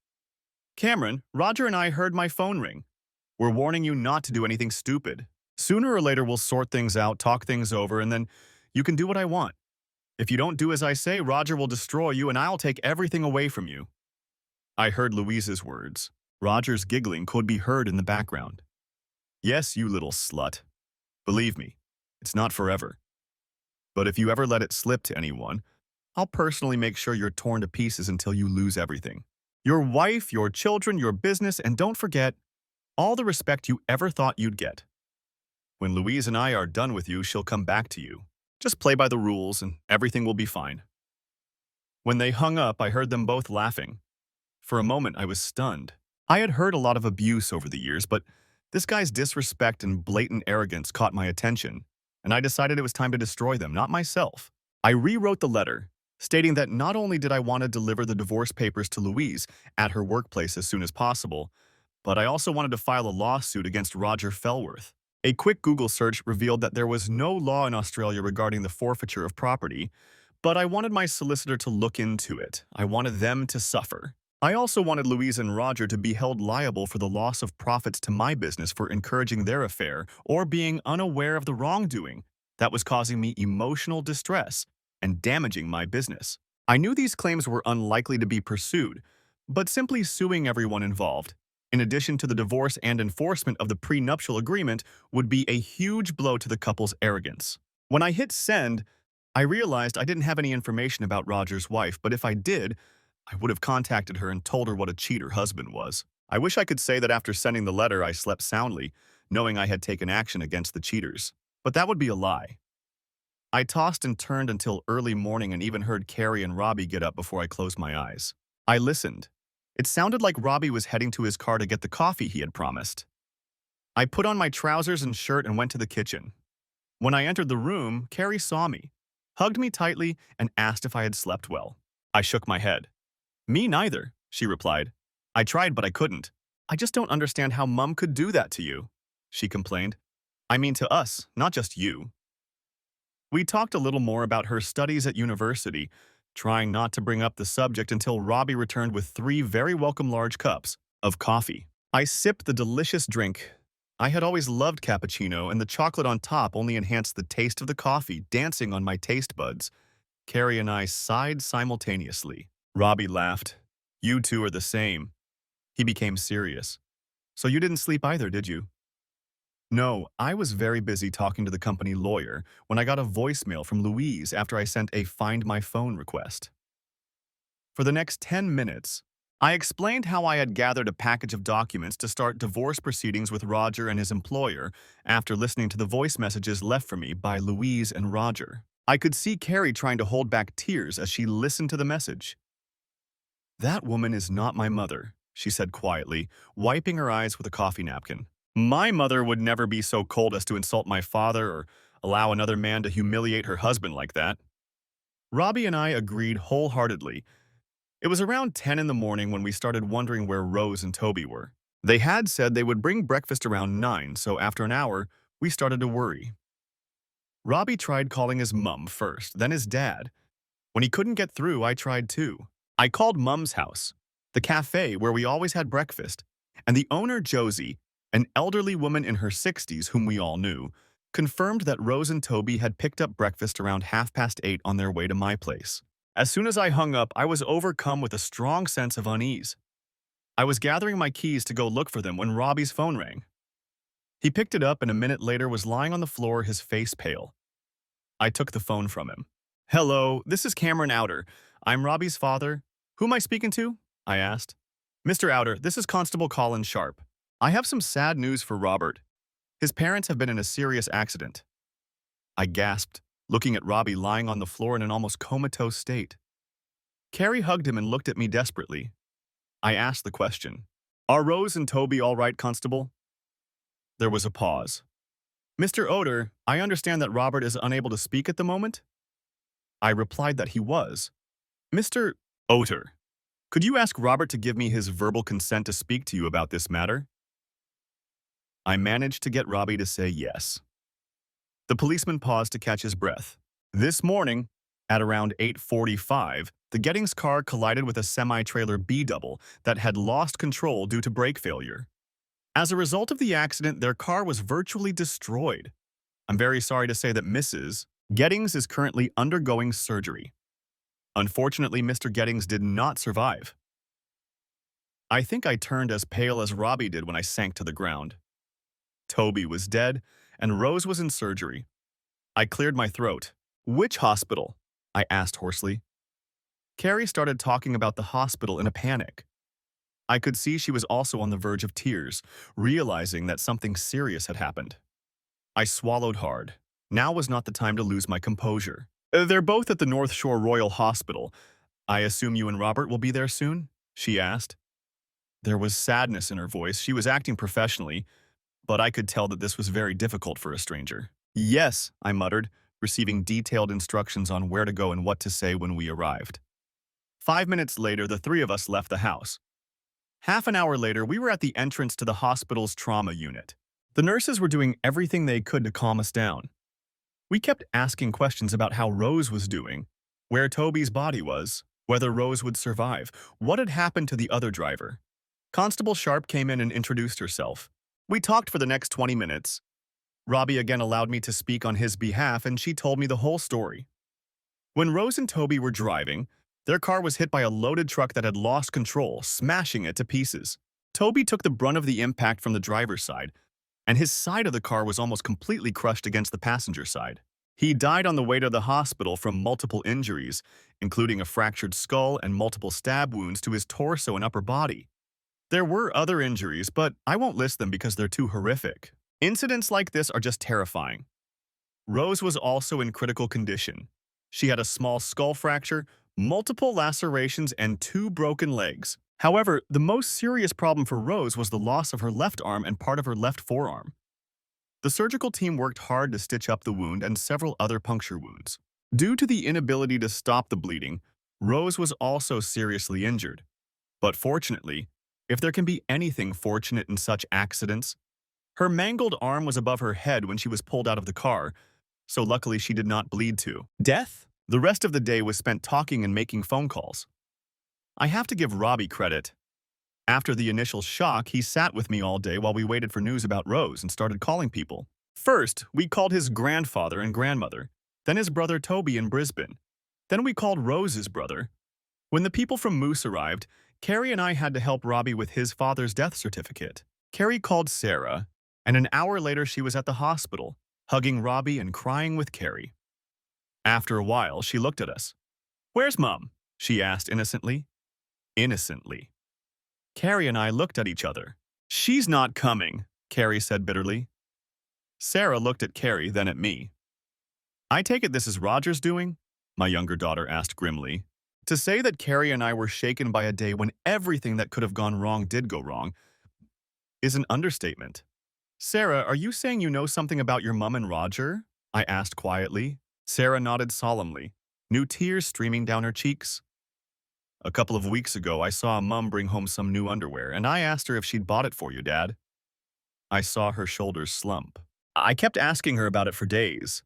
Cameron, Roger and I heard my phone ring. We're warning you not to do anything stupid. Sooner or later, we'll sort things out, talk things over, and then you can do what I want. If you don't do as I say, Roger will destroy you and I'll take everything away from you. I heard Louise's words. Roger's giggling could be heard in the background. Yes, you little slut. Believe me, it's not forever. But if you ever let it slip to anyone, I'll personally make sure you're torn to pieces until you lose everything. Your wife, your children, your business, and don't forget, all the respect you ever thought you'd get. When Louise and I are done with you, she'll come back to you. Just play by the rules and everything will be fine. When they hung up, I heard them both laughing. For a moment, I was stunned. I had heard a lot of abuse over the years, but this guy's disrespect and blatant arrogance caught my attention, and I decided it was time to destroy them, not myself. I rewrote the letter, stating that not only did I want to deliver the divorce papers to Louise at her workplace as soon as possible, but I also wanted to file a lawsuit against Roger Fellworth. A quick Google search revealed that there was no law in Australia regarding the forfeiture of property, but I wanted my solicitor to look into it. I wanted them to suffer. I also wanted Louise and Roger to be held liable for the loss of profits to my business for encouraging their affair or being unaware of the wrongdoing that was causing me emotional distress and damaging my business. I knew these claims were unlikely to be pursued, but simply suing everyone involved, in addition to the divorce and enforcement of the prenuptial agreement, would be a huge blow to the couple's arrogance. When I hit send, I realized I didn't have any information about Roger's wife, but if I did, I would have contacted her and told her what a cheater husband was. I wish I could say that after sending the letter I slept soundly, knowing I had taken action against the cheaters. But that would be a lie. I tossed and turned until early morning and even heard Carrie and Robbie get up before I closed my eyes. I listened. It sounded like Robbie was heading to his car to get the coffee he had promised. I put on my trousers and shirt and went to the kitchen. When I entered the room, Carrie saw me, hugged me tightly, and asked if I had slept well. I shook my head. Me neither, she replied. I tried, but I couldn't. I just don't understand how Mum could do that to you, she complained. I mean to us, not just you. We talked a little more about her studies at university, trying not to bring up the subject until Robbie returned with 3 very welcome large cups of coffee. I sipped the delicious drink. I had always loved cappuccino, and the chocolate on top only enhanced the taste of the coffee, dancing on my taste buds. Carrie and I sighed simultaneously. Robbie laughed. You two are the same. He became serious. So you didn't sleep either, did you? No, I was very busy talking to the company lawyer when I got a voicemail from Louise after I sent a Find My Phone request. For the next 10 minutes, I explained how I had gathered a package of documents to start divorce proceedings with Roger and his employer after listening to the voice messages left for me by Louise and Roger. I could see Carrie trying to hold back tears as she listened to the message. "That woman is not my mother," she said quietly, wiping her eyes with a coffee napkin. "My mother would never be so cold as to insult my father or allow another man to humiliate her husband like that." Robbie and I agreed wholeheartedly. It was around 10 in the morning when we started wondering where Rose and Toby were. They had said they would bring breakfast around 9, so after an hour, we started to worry. Robbie tried calling his mum first, then his dad. When he couldn't get through, I tried too. I called Mum's house, the cafe where we always had breakfast, and the owner, Josie, an elderly woman in her 60s whom we all knew, confirmed that Rose and Toby had picked up breakfast around 8:30 on their way to my place. As soon as I hung up, I was overcome with a strong sense of unease. I was gathering my keys to go look for them when Robbie's phone rang. He picked it up and a minute later was lying on the floor, his face pale. I took the phone from him. "Hello, this is Cameron Outer. I'm Robbie's father. Who am I speaking to?" I asked. "Mr. Outer, this is Constable Colin Sharp. I have some sad news for Robert. His parents have been in a serious accident." I gasped, looking at Robbie lying on the floor in an almost comatose state. Carrie hugged him and looked at me desperately. I asked the question, "Are Rose and Toby all right, Constable?" There was a pause. "Mr. Oder, I understand that Robert is unable to speak at the moment?" I replied that he was. "Mr. Oder, could you ask Robert to give me his verbal consent to speak to you about this matter?" I managed to get Robbie to say yes. The policeman paused to catch his breath. "This morning, at around 8:45, the Gettings car collided with a semi-trailer B-double that had lost control due to brake failure. As a result of the accident, their car was virtually destroyed. I'm very sorry to say that Mrs. Gettings is currently undergoing surgery. Unfortunately, Mr. Gettings did not survive." I think I turned as pale as Robbie did when I sank to the ground. Toby was dead, and Rose was in surgery. I cleared my throat. "Which hospital?" I asked hoarsely. Carrie started talking about the hospital in a panic. I could see she was also on the verge of tears, realizing that something serious had happened. I swallowed hard. Now was not the time to lose my composure. "They're both at the North Shore Royal Hospital. I assume you and Robert will be there soon?" she asked. There was sadness in her voice. She was acting professionally, but I could tell that this was very difficult for a stranger. "Yes," I muttered, receiving detailed instructions on where to go and what to say when we arrived. 5 minutes later, the three of us left the house. Half an hour later, we were at the entrance to the hospital's trauma unit. The nurses were doing everything they could to calm us down. We kept asking questions about how Rose was doing, where Toby's body was, whether Rose would survive, what had happened to the other driver. Constable Sharp came in and introduced herself. We talked for the next 20 minutes. Robbie again allowed me to speak on his behalf, and she told me the whole story. When Rose and Toby were driving, their car was hit by a loaded truck that had lost control, smashing it to pieces. Toby took the brunt of the impact from the driver's side, and his side of the car was almost completely crushed against the passenger side. He died on the way to the hospital from multiple injuries, including a fractured skull and multiple stab wounds to his torso and upper body. There were other injuries, but I won't list them because they're too horrific. Incidents like this are just terrifying. Rose was also in critical condition. She had a small skull fracture, multiple lacerations, and 2 broken legs. However, the most serious problem for Rose was the loss of her left arm and part of her left forearm. The surgical team worked hard to stitch up the wound and several other puncture wounds. Due to the inability to stop the bleeding, Rose was also seriously injured. But fortunately, if there can be anything fortunate in such accidents, her mangled arm was above her head when she was pulled out of the car, so luckily she did not bleed to death. The rest of the day was spent talking and making phone calls. I have to give Robbie credit. After the initial shock, he sat with me all day while we waited for news about Rose and started calling people. First, we called his grandfather and grandmother, then his brother Toby in Brisbane. Then we called Rose's brother. When the people from Moose arrived, Carrie and I had to help Robbie with his father's death certificate. Carrie called Sarah, and an hour later she was at the hospital, hugging Robbie and crying with Carrie. After a while, she looked at us. "Where's Mom?" she asked innocently. Innocently. Carrie and I looked at each other. "She's not coming," Carrie said bitterly. Sarah looked at Carrie, then at me. "I take it this is Roger's doing?" my younger daughter asked grimly. To say that Carrie and I were shaken by a day when everything that could have gone wrong did go wrong is an understatement. "Sarah, are you saying you know something about your mom and Roger?" I asked quietly. Sarah nodded solemnly, new tears streaming down her cheeks. "A couple of weeks ago, I saw Mom bring home some new underwear, and I asked her if she'd bought it for you, Dad." I saw her shoulders slump. "I kept asking her about it for days,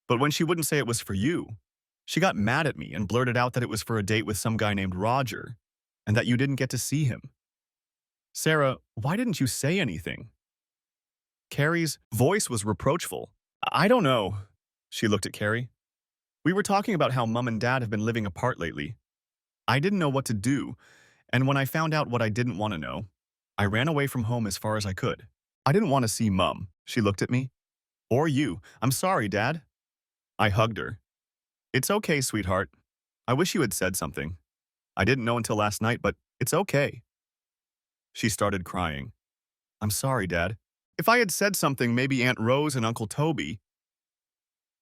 but when she wouldn't say it was for you, she got mad at me and blurted out that it was for a date with some guy named Roger, and that you didn't get to see him. Sarah, why didn't you say anything?" Carrie's voice was reproachful. "I don't know." She looked at Carrie. "We were talking about how Mom and Dad have been living apart lately. I didn't know what to do, and when I found out what I didn't want to know, I ran away from home as far as I could. I didn't want to see Mom." She looked at me. "Or you. I'm sorry, Dad." I hugged her. "It's okay, sweetheart. I wish you had said something. I didn't know until last night, but it's okay." She started crying. "I'm sorry, Dad. If I had said something, maybe Aunt Rose and Uncle Toby."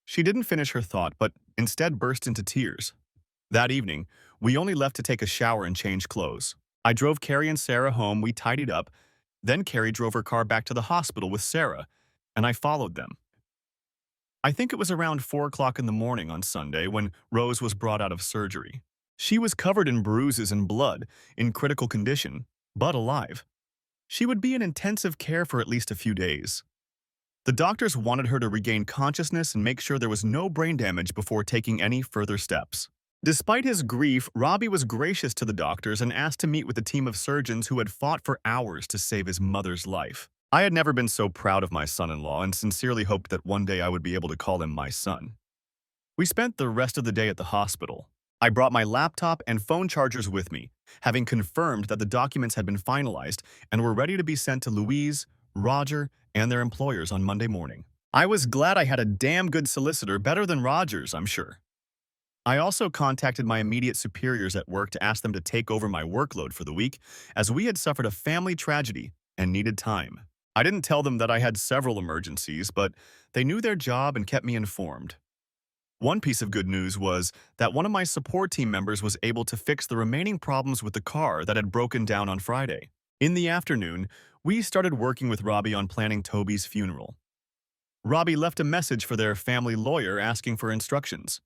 She didn't finish her thought, but instead burst into tears. That evening, we only left to take a shower and change clothes. I drove Carrie and Sarah home, we tidied up. Then Carrie drove her car back to the hospital with Sarah, and I followed them. I think it was around 4 o'clock in the morning on Sunday when Rose was brought out of surgery. She was covered in bruises and blood, in critical condition, but alive. She would be in intensive care for at least a few days. The doctors wanted her to regain consciousness and make sure there was no brain damage before taking any further steps. Despite his grief, Robbie was gracious to the doctors and asked to meet with a team of surgeons who had fought for hours to save his mother's life. I had never been so proud of my son-in-law and sincerely hoped that one day I would be able to call him my son. We spent the rest of the day at the hospital. I brought my laptop and phone chargers with me, having confirmed that the documents had been finalized and were ready to be sent to Louise, Roger, and their employers on Monday morning. I was glad I had a damn good solicitor, better than Roger's, I'm sure. I also contacted my immediate superiors at work to ask them to take over my workload for the week, as we had suffered a family tragedy and needed time. I didn't tell them that I had several emergencies, but they knew their job and kept me informed. One piece of good news was that one of my support team members was able to fix the remaining problems with the car that had broken down on Friday. In the afternoon, we started working with Robbie on planning Toby's funeral. Robbie left a message for their family lawyer asking for instructions.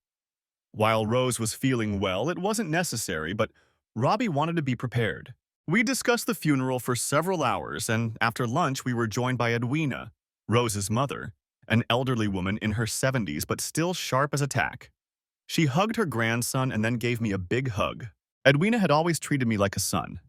While Rose was feeling well, it wasn't necessary, but Robbie wanted to be prepared. We discussed the funeral for several hours, and after lunch we were joined by Edwina, Rose's mother, an elderly woman in her 70s but still sharp as a tack. She hugged her grandson and then gave me a big hug. Edwina had always treated me like a son.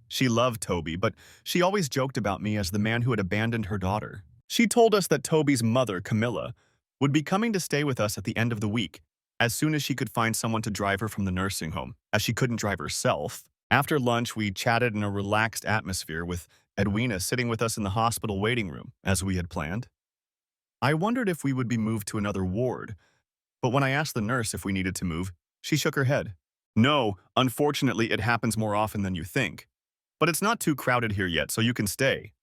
She loved Toby, but she always joked about me as the man who had abandoned her daughter. She told us that Toby's mother, Camilla, would be coming to stay with us at the end of the week, as soon as she could find someone to drive her from the nursing home, as she couldn't drive herself. After lunch, we chatted in a relaxed atmosphere with Edwina sitting with us in the hospital waiting room, as we had planned. I wondered if we would be moved to another ward, but when I asked the nurse if we needed to move, she shook her head. "No, unfortunately it happens more often than you think. But it's not too crowded here yet, so you can stay.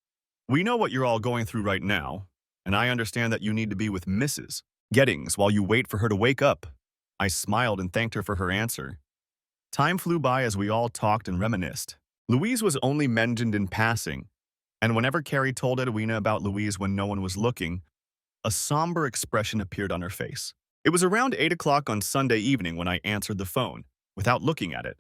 We know what you're all going through right now, and I understand that you need to be with Mrs. Gettings while you wait for her to wake up." I smiled and thanked her for her answer. Time flew by as we all talked and reminisced. Louise was only mentioned in passing, and whenever Carrie told Edwina about Louise when no one was looking, a somber expression appeared on her face. It was around 8 o'clock on Sunday evening when I answered the phone, without looking at it.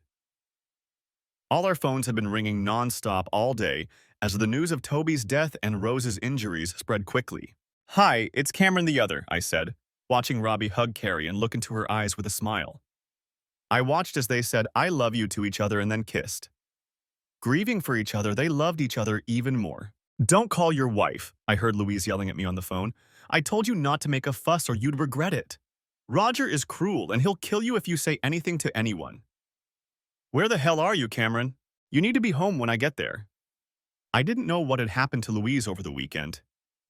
All our phones had been ringing non-stop all day as the news of Toby's death and Rose's injuries spread quickly. "Hi, it's Cameron the other," I said, watching Robbie hug Carrie and look into her eyes with a smile. I watched as they said "I love you" to each other and then kissed. Grieving for each other, they loved each other even more. "Don't call your wife," I heard Louise yelling at me on the phone. "I told you not to make a fuss or you'd regret it. Roger is cruel and he'll kill you if you say anything to anyone." "Where the hell are you, Cameron?" You need to be home when I get there. I didn't know what had happened to Louise over the weekend,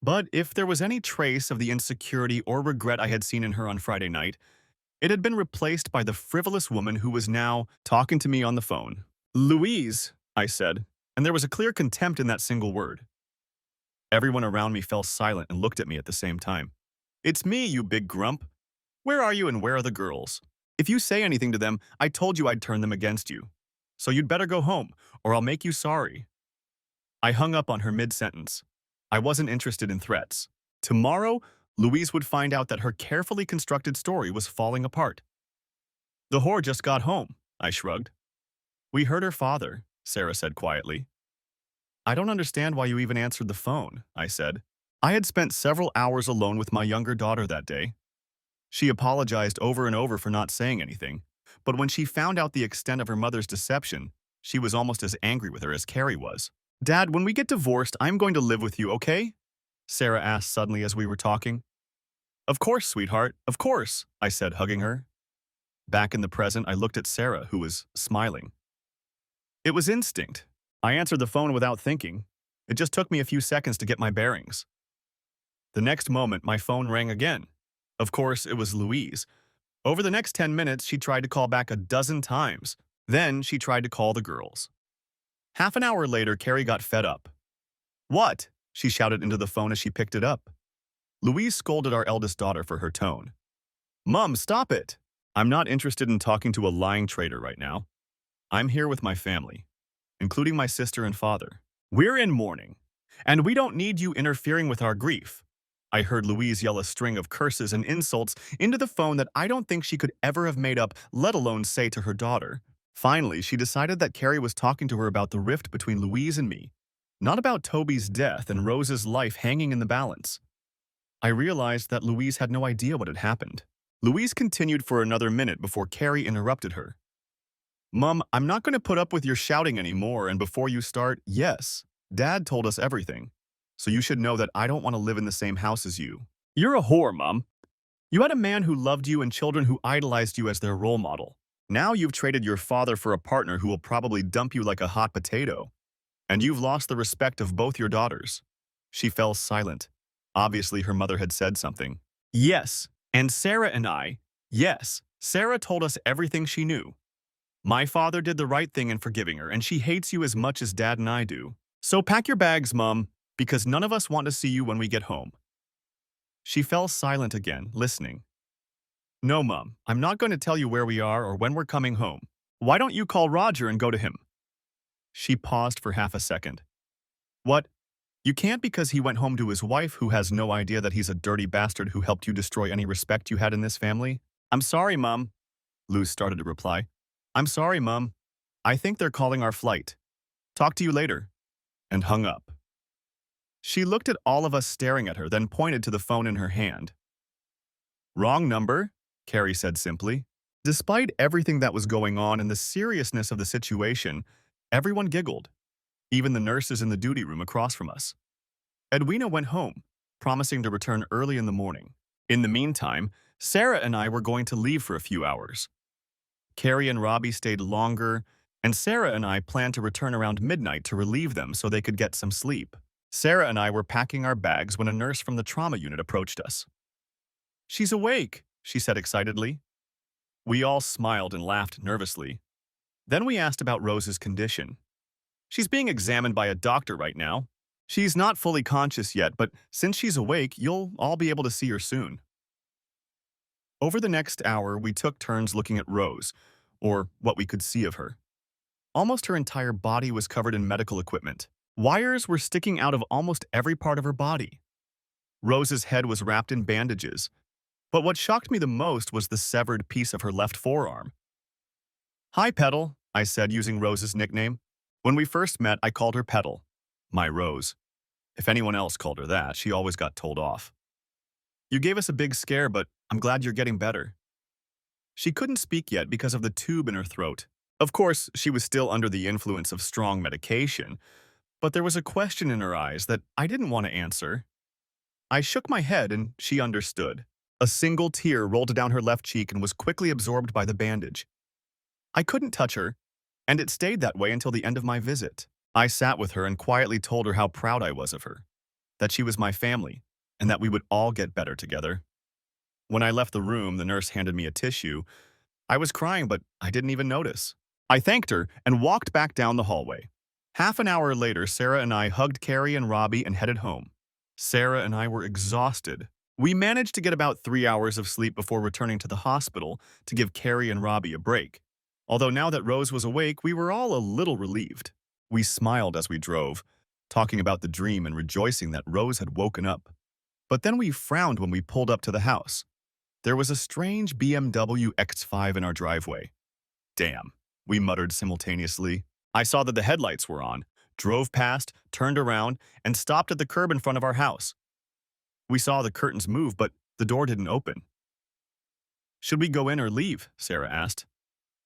but if there was any trace of the insecurity or regret I had seen in her on Friday night, it had been replaced by the frivolous woman who was now talking to me on the phone. Louise, I said, and there was a clear contempt in that single word. Everyone around me fell silent and looked at me at the same time. It's me, you big grump. Where are you and where are the girls? If you say anything to them, I told you I'd turn them against you. So you'd better go home, or I'll make you sorry. I hung up on her mid-sentence. I wasn't interested in threats. Tomorrow, Louise would find out that her carefully constructed story was falling apart. The whore just got home, I shrugged. We heard her father, Sarah said quietly. I don't understand why you even answered the phone, I said. I had spent several hours alone with my younger daughter that day. She apologized over and over for not saying anything, but when she found out the extent of her mother's deception, she was almost as angry with her as Carrie was. Dad, when we get divorced, I'm going to live with you, okay? Sarah asked suddenly as we were talking. Of course, sweetheart, of course, I said, hugging her. Back in the present, I looked at Sarah, who was smiling. It was instinct. I answered the phone without thinking. It just took me a few seconds to get my bearings. The next moment, my phone rang again. Of course, it was Louise. Over the next 10 minutes, she tried to call back a dozen times. Then she tried to call the girls. Half an hour later, Carrie got fed up. What? She shouted into the phone as she picked it up. Louise scolded our eldest daughter for her tone. Mom, stop it! I'm not interested in talking to a lying traitor right now. I'm here with my family, including my sister and father. We're in mourning, and we don't need you interfering with our grief. I heard Louise yell a string of curses and insults into the phone that I don't think she could ever have made up, let alone say to her daughter. Finally, she decided that Carrie was talking to her about the rift between Louise and me, not about Toby's death and Rose's life hanging in the balance. I realized that Louise had no idea what had happened. Louise continued for another minute before Carrie interrupted her. Mom, I'm not going to put up with your shouting anymore, and before you start, yes, Dad told us everything. So you should know that I don't want to live in the same house as you. You're a whore, Mom. You had a man who loved you and children who idolized you as their role model. Now you've traded your father for a partner who will probably dump you like a hot potato. And you've lost the respect of both your daughters. She fell silent. Obviously, her mother had said something. Yes, and Sarah and I, yes, Sarah told us everything she knew. My father did the right thing in forgiving her, and she hates you as much as Dad and I do. So pack your bags, Mom, because none of us want to see you when we get home. She fell silent again, listening. No, Mom, I'm not going to tell you where we are or when we're coming home. Why don't you call Roger and go to him? She paused for half a second. What? You can't because he went home to his wife who has no idea that he's a dirty bastard who helped you destroy any respect you had in this family? I'm sorry, Mom. Luz started to reply. I'm sorry, Mom. I think they're calling our flight. Talk to you later. And hung up. She looked at all of us staring at her, then pointed to the phone in her hand. Wrong number, Carrie said simply. Despite everything that was going on and the seriousness of the situation, everyone giggled, even the nurses in the duty room across from us. Edwina went home, promising to return early in the morning. In the meantime, Sarah and I were going to leave for a few hours. Carrie and Robbie stayed longer, and Sarah and I planned to return around midnight to relieve them so they could get some sleep. Sarah and I were packing our bags when a nurse from the trauma unit approached us. She's awake, she said excitedly. We all smiled and laughed nervously. Then we asked about Rose's condition. She's being examined by a doctor right now. She's not fully conscious yet, but since she's awake, you'll all be able to see her soon. Over the next hour, we took turns looking at Rose, or what we could see of her. Almost her entire body was covered in medical equipment. Wires were sticking out of almost every part of her body. Rose's head was wrapped in bandages, but what shocked me the most was the severed piece of her left forearm. Hi, Petal, I said using Rose's nickname. When we first met, I called her Petal, my Rose. If anyone else called her that, she always got told off. You gave us a big scare, but I'm glad you're getting better. She couldn't speak yet because of the tube in her throat. Of course, she was still under the influence of strong medication, but there was a question in her eyes that I didn't want to answer. I shook my head and she understood. A single tear rolled down her left cheek and was quickly absorbed by the bandage. I couldn't touch her, And it stayed that way until the end of my visit. I sat with her and quietly told her how proud I was of her, that she was my family, and that we would all get better together. When I left the room, the nurse handed me a tissue. I was crying, but I didn't even notice. I thanked her and walked back down the hallway. Half an hour later, Sarah and I hugged Carrie and Robbie and headed home. Sarah and I were exhausted. We managed to get about 3 hours of sleep before returning to the hospital to give Carrie and Robbie a break. Although now that Rose was awake, we were all a little relieved. We smiled as we drove, talking about the dream and rejoicing that Rose had woken up. But then we frowned when we pulled up to the house. There was a strange BMW X5 in our driveway. Damn, we muttered simultaneously. I saw that the headlights were on, drove past, turned around, and stopped at the curb in front of our house. We saw the curtains move, but the door didn't open. Should we go in or leave? Sarah asked.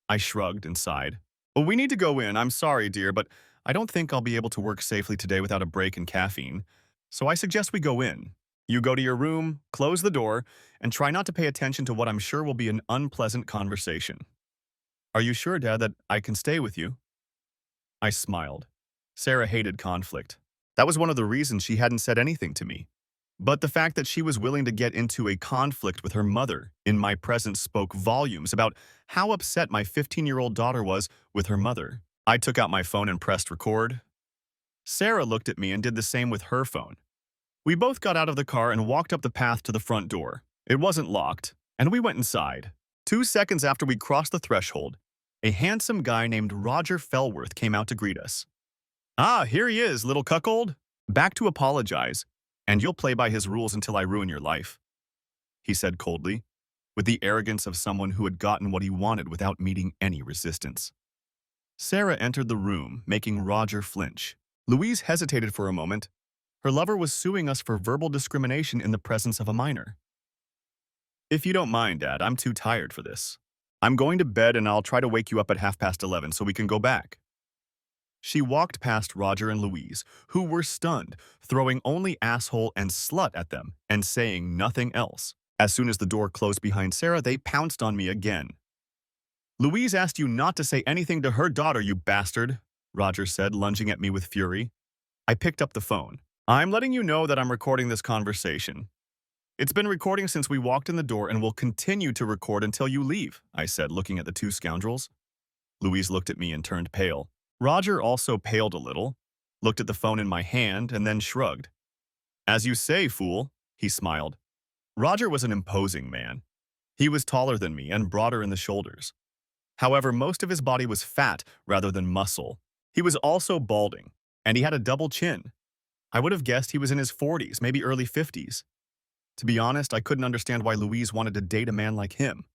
I shrugged and sighed. Well, we need to go in. I'm sorry, dear, but I don't think I'll be able to work safely today without a break and caffeine. So I suggest we go in. You go to your room, close the door, and try not to pay attention to what I'm sure will be an unpleasant conversation. Are you sure, Dad, that I can stay with you? I smiled. Sarah hated conflict. That was one of the reasons she hadn't said anything to me. But the fact that she was willing to get into a conflict with her mother in my presence spoke volumes about how upset my 15-year-old daughter was with her mother. I took out my phone and pressed record. Sarah looked at me and did the same with her phone. We both got out of the car and walked up the path to the front door. It wasn't locked, and we went inside. 2 seconds after we crossed the threshold, a handsome guy named Roger Fellworth came out to greet us. Ah, here he is, little cuckold. Back to apologize, and you'll play by his rules until I ruin your life, he said coldly, with the arrogance of someone who had gotten what he wanted without meeting any resistance. Sarah entered the room, making Roger flinch. Louise hesitated for a moment. Her lover was suing us for verbal discrimination in the presence of a minor. If you don't mind, Dad, I'm too tired for this. I'm going to bed and I'll try to wake you up at 11:30 so we can go back. She walked past Roger and Louise, who were stunned, throwing only asshole and slut at them and saying nothing else. As soon as the door closed behind Sarah, they pounced on me again. Louise asked you not to say anything to her daughter, you bastard, Roger said, lunging at me with fury. I picked up the phone. I'm letting you know that I'm recording this conversation. It's been recording since we walked in the door and will continue to record until you leave, I said, looking at the two scoundrels. Louise looked at me and turned pale. Roger also paled a little, looked at the phone in my hand, and then shrugged. As you say, fool, he smiled. Roger was an imposing man. He was taller than me and broader in the shoulders. However, most of his body was fat rather than muscle. He was also balding, and he had a double chin. I would have guessed he was in his 40s, maybe early 50s. To be honest, I couldn't understand why Louise wanted to date a man like him.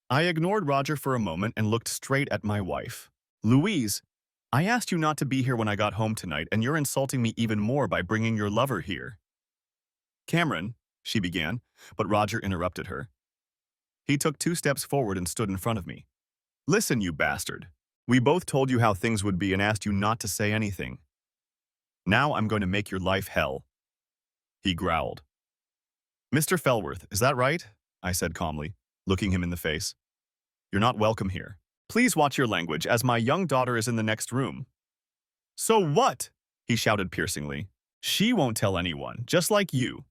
I ignored Roger for a moment and looked straight at my wife. Louise, I asked you not to be here when I got home tonight, and you're insulting me even more by bringing your lover here. Cameron, she began, but Roger interrupted her. He took 2 steps forward and stood in front of me. Listen, you bastard. We both told you how things would be and asked you not to say anything. Now I'm going to make your life hell. He growled. Mr. Fellworth, is that right? I said calmly, looking him in the face. You're not welcome here. Please watch your language, as my young daughter is in the next room. So what? He shouted piercingly. She won't tell anyone, just like you.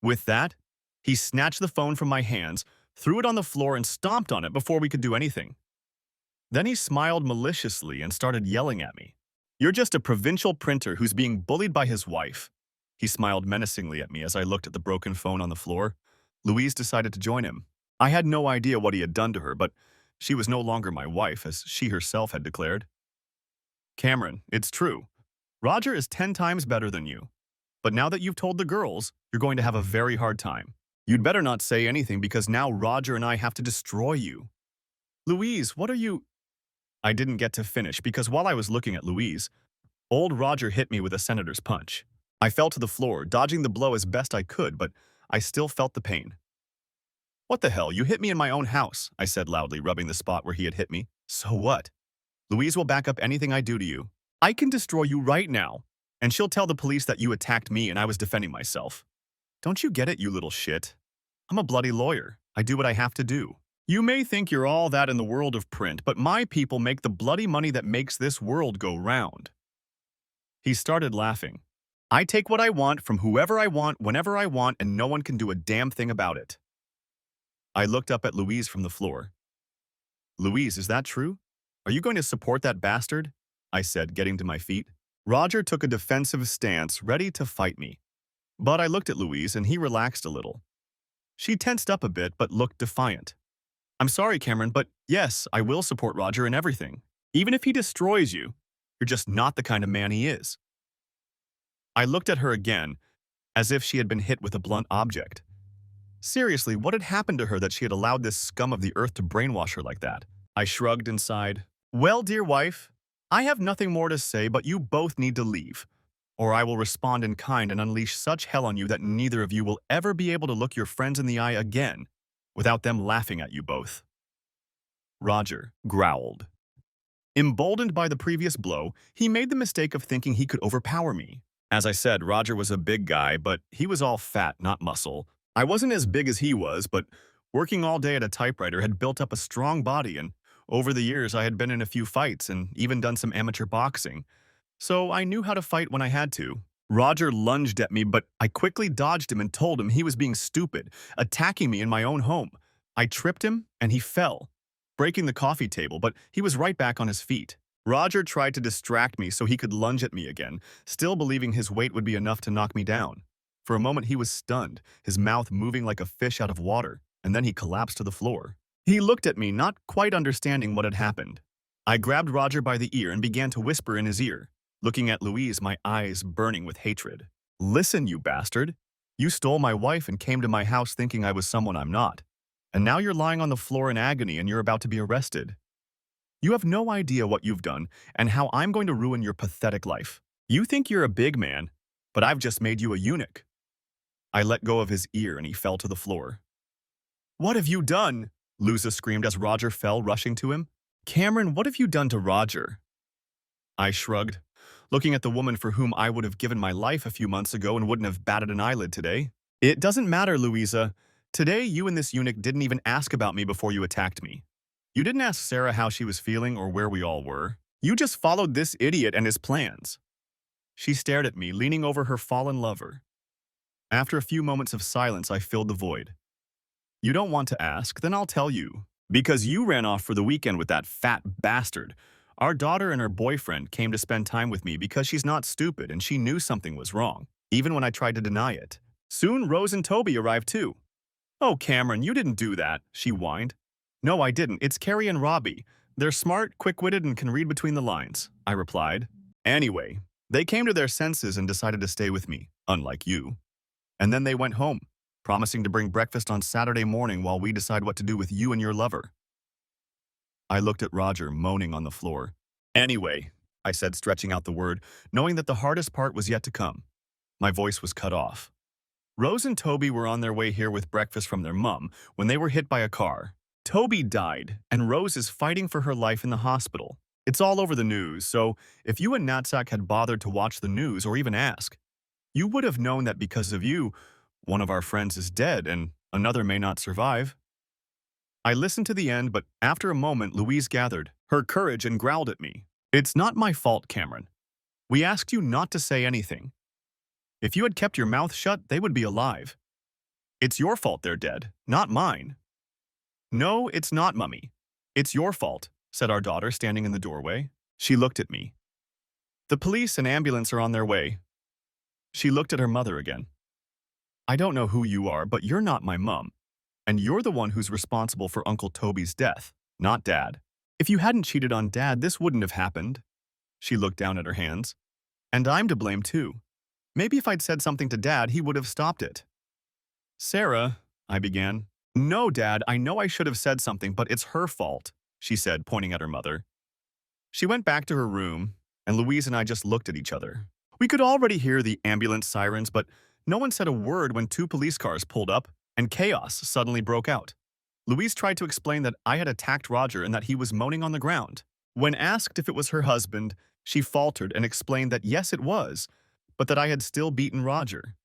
With that, he snatched the phone from my hands, threw it on the floor, and stomped on it before we could do anything. Then he smiled maliciously and started yelling at me. You're just a provincial printer who's being bullied by his wife. He smiled menacingly at me as I looked at the broken phone on the floor. Louise decided to join him. I had no idea what he had done to her, but she was no longer my wife, as she herself had declared. Cameron, it's true. Roger is 10 times better than you. But now that you've told the girls, you're going to have a very hard time. You'd better not say anything because now Roger and I have to destroy you. Louise, what are you… I didn't get to finish because while I was looking at Louise, old Roger hit me with a senator's punch. I fell to the floor, dodging the blow as best I could, but I still felt the pain. What the hell, you hit me in my own house, I said loudly, rubbing the spot where he had hit me. So what? Louise will back up anything I do to you. I can destroy you right now, and she'll tell the police that you attacked me and I was defending myself. Don't you get it, you little shit? I'm a bloody lawyer. I do what I have to do. You may think you're all that in the world of print, but my people make the bloody money that makes this world go round. He started laughing. I take what I want from whoever I want, whenever I want, and no one can do a damn thing about it. I looked up at Louise from the floor. Louise, is that true? Are you going to support that bastard? I said, getting to my feet. Roger took a defensive stance, ready to fight me. But I looked at Louise and he relaxed a little. She tensed up a bit but looked defiant. I'm sorry, Cameron, but yes, I will support Roger in everything. Even if he destroys you, you're just not the kind of man he is. I looked at her again, as if she had been hit with a blunt object. Seriously, what had happened to her that she had allowed this scum of the earth to brainwash her like that? I shrugged and sighed. Well, dear wife, I have nothing more to say, but you both need to leave, or I will respond in kind and unleash such hell on you that neither of you will ever be able to look your friends in the eye again without them laughing at you both. Roger growled. Emboldened by the previous blow, he made the mistake of thinking he could overpower me. As I said, Roger was a big guy, but he was all fat, not muscle. I wasn't as big as he was, but working all day at a typewriter had built up a strong body, and over the years I had been in a few fights and even done some amateur boxing. So I knew how to fight when I had to. Roger lunged at me, but I quickly dodged him and told him he was being stupid, attacking me in my own home. I tripped him, and he fell, breaking the coffee table, but he was right back on his feet. Roger tried to distract me so he could lunge at me again, still believing his weight would be enough to knock me down. For a moment he was stunned, his mouth moving like a fish out of water, and then he collapsed to the floor. He looked at me, not quite understanding what had happened. I grabbed Roger by the ear and began to whisper in his ear, looking at Louise, my eyes burning with hatred. Listen, you bastard. You stole my wife and came to my house thinking I was someone I'm not. And now you're lying on the floor in agony and you're about to be arrested. You have no idea what you've done and how I'm going to ruin your pathetic life. You think you're a big man, but I've just made you a eunuch. I let go of his ear and he fell to the floor. What have you done? Luza screamed as Roger fell, rushing to him. Cameron, what have you done to Roger? I shrugged, looking at the woman for whom I would have given my life a few months ago and wouldn't have batted an eyelid today. It doesn't matter, Louisa. Today, you and this eunuch didn't even ask about me before you attacked me. You didn't ask Sarah how she was feeling or where we all were. You just followed this idiot and his plans. She stared at me, leaning over her fallen lover. After a few moments of silence, I filled the void. You don't want to ask? Then I'll tell you. Because you ran off for the weekend with that fat bastard. Our daughter and her boyfriend came to spend time with me because she's not stupid and she knew something was wrong, even when I tried to deny it. Soon, Rose and Toby arrived too. Oh, Cameron, you didn't do that, she whined. No, I didn't. It's Carrie and Robbie. They're smart, quick-witted, and can read between the lines, I replied. Anyway, they came to their senses and decided to stay with me, unlike you. And then they went home, promising to bring breakfast on Saturday morning while we decide what to do with you and your lover. I looked at Roger, moaning on the floor. Anyway, I said, stretching out the word, knowing that the hardest part was yet to come. My voice was cut off. Rose and Toby were on their way here with breakfast from their mum when they were hit by a car. Toby died, and Rose is fighting for her life in the hospital. It's all over the news, so if you and Natsak had bothered to watch the news or even ask, you would have known that because of you, one of our friends is dead and another may not survive. I listened to the end, but after a moment, Louise gathered her courage and growled at me. It's not my fault, Cameron. We asked you not to say anything. If you had kept your mouth shut, they would be alive. It's your fault they're dead, not mine. No, it's not, Mummy. It's your fault, said our daughter, standing in the doorway. She looked at me. The police and ambulance are on their way. She looked at her mother again. I don't know who you are, but you're not my mum. And you're the one who's responsible for Uncle Toby's death, not Dad. If you hadn't cheated on Dad, this wouldn't have happened. She looked down at her hands. And I'm to blame too. Maybe if I'd said something to Dad, he would have stopped it. Sarah, I began. No, Dad, I know I should have said something, but it's her fault, she said, pointing at her mother. She went back to her room, and Louise and I just looked at each other. We could already hear the ambulance sirens, but no one said a word when 2 police cars pulled up, and chaos suddenly broke out. Louise tried to explain that I had attacked Roger and that he was moaning on the ground. When asked if it was her husband, she faltered and explained that yes, it was, but that I had still beaten Roger.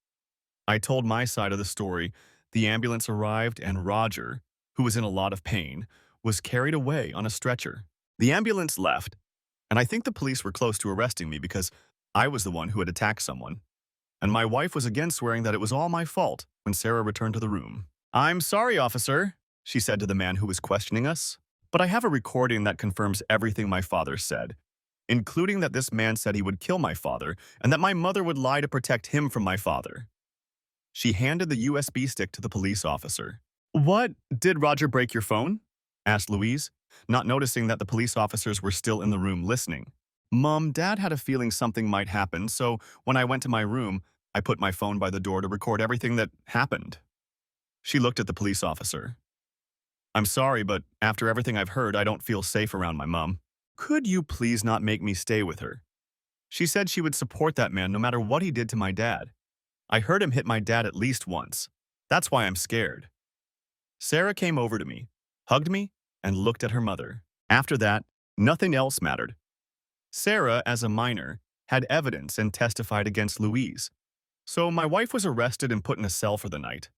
I told my side of the story. The ambulance arrived and Roger, who was in a lot of pain, was carried away on a stretcher. The ambulance left, and I think the police were close to arresting me because I was the one who had attacked someone. And my wife was again swearing that it was all my fault when Sarah returned to the room. "I'm sorry, officer," she said to the man who was questioning us, "but I have a recording that confirms everything my father said, including that this man said he would kill my father and that my mother would lie to protect him from my father." She handed the USB stick to the police officer. "What? Did Roger break your phone?" asked Louise, not noticing that the police officers were still in the room listening. "Mom, Dad had a feeling something might happen, so when I went to my room, I put my phone by the door to record everything that happened." She looked at the police officer. "I'm sorry, but after everything I've heard, I don't feel safe around my mom. Could you please not make me stay with her? She said she would support that man no matter what he did to my dad. I heard him hit my dad at least once. That's why I'm scared." Sarah came over to me, hugged me, and looked at her mother. After that, nothing else mattered. Sarah, as a minor, had evidence and testified against Louise. So my wife was arrested and put in a cell for the night.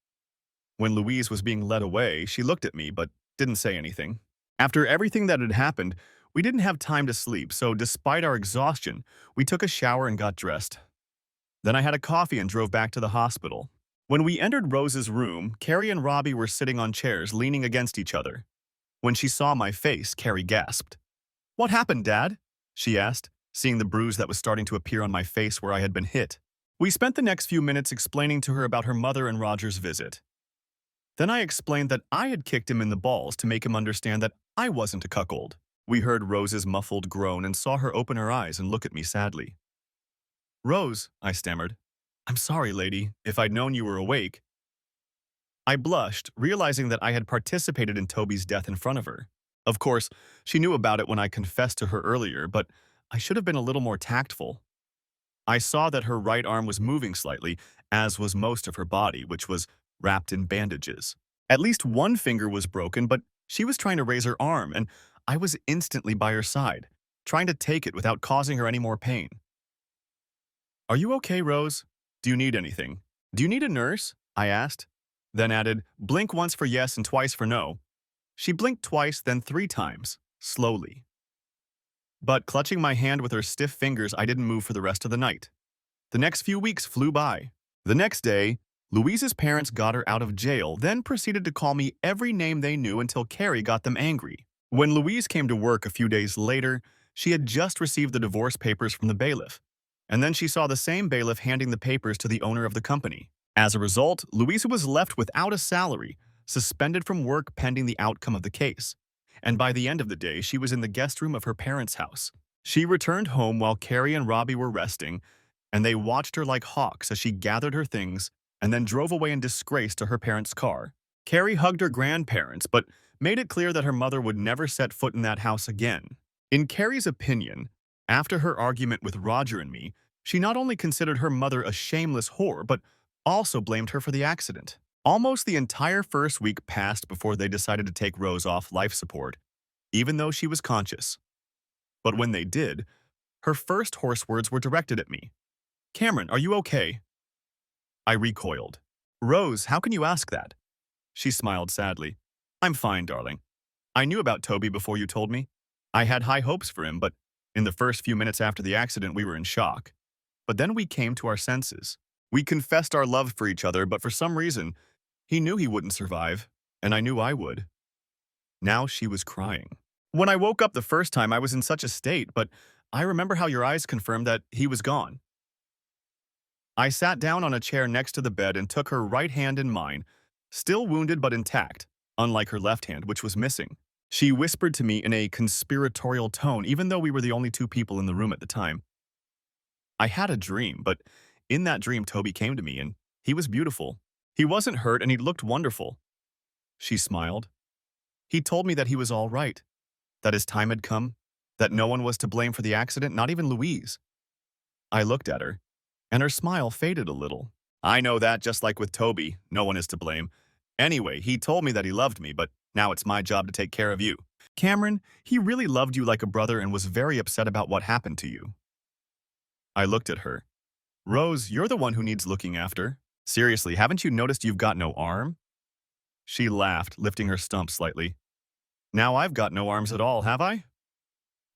When Louise was being led away, she looked at me but didn't say anything. After everything that had happened, we didn't have time to sleep, so despite our exhaustion, we took a shower and got dressed. Then I had a coffee and drove back to the hospital. When we entered Rose's room, Carrie and Robbie were sitting on chairs leaning against each other. When she saw my face, Carrie gasped. "What happened, Dad?" she asked, seeing the bruise that was starting to appear on my face where I had been hit. We spent the next few minutes explaining to her about her mother and Roger's visit. Then I explained that I had kicked him in the balls to make him understand that I wasn't a cuckold. We heard Rose's muffled groan and saw her open her eyes and look at me sadly. "Rose," I stammered. "I'm sorry, lady, if I'd known you were awake." I blushed, realizing that I had participated in Toby's death in front of her. Of course, she knew about it when I confessed to her earlier, but I should have been a little more tactful. I saw that her right arm was moving slightly, as was most of her body, which was wrapped in bandages. At least one finger was broken, but she was trying to raise her arm, and I was instantly by her side, trying to take it without causing her any more pain. "Are you okay, Rose? Do you need anything? Do you need a nurse?" I asked, then added, "Blink once for yes and twice for no." She blinked twice, then 3 times, slowly. But clutching my hand with her stiff fingers, I didn't move for the rest of the night. The next few weeks flew by. The next day, Louise's parents got her out of jail, then proceeded to call me every name they knew until Carrie got them angry. When Louise came to work a few days later, she had just received the divorce papers from the bailiff, and then she saw the same bailiff handing the papers to the owner of the company. As a result, Louisa was left without a salary, suspended from work pending the outcome of the case. And by the end of the day, she was in the guest room of her parents' house. She returned home while Carrie and Robbie were resting, and they watched her like hawks as she gathered her things and then drove away in disgrace to her parents' car. Carrie hugged her grandparents, but made it clear that her mother would never set foot in that house again. In Carrie's opinion, after her argument with Roger and me, she not only considered her mother a shameless whore, but also blamed her for the accident. Almost the entire first week passed before they decided to take Rose off life support, even though she was conscious. But when they did, her first hoarse words were directed at me. "Cameron, are you okay?" I recoiled. "Rose, how can you ask that?" She smiled sadly. "I'm fine, darling. I knew about Toby before you told me. I had high hopes for him, but in the first few minutes after the accident, we were in shock. But then we came to our senses. We confessed our love for each other, but for some reason, he knew he wouldn't survive, and I knew I would." Now she was crying. "When I woke up the first time, I was in such a state, but I remember how your eyes confirmed that he was gone." I sat down on a chair next to the bed and took her right hand in mine, still wounded but intact, unlike her left hand, which was missing. She whispered to me in a conspiratorial tone, even though we were the only 2 people in the room at the time. "I had a dream, but in that dream Toby came to me, and he was beautiful. He wasn't hurt, and he looked wonderful." She smiled. "He told me that he was all right, that his time had come, that no one was to blame for the accident, not even Louise." I looked at her, and her smile faded a little. "I know that, just like with Toby, no one is to blame. Anyway, he told me that he loved me, but now it's my job to take care of you. Cameron, he really loved you like a brother and was very upset about what happened to you." I looked at her. "Rose, you're the one who needs looking after. Seriously, haven't you noticed you've got no arm?" She laughed, lifting her stump slightly. Now I've got no arms at all, have I?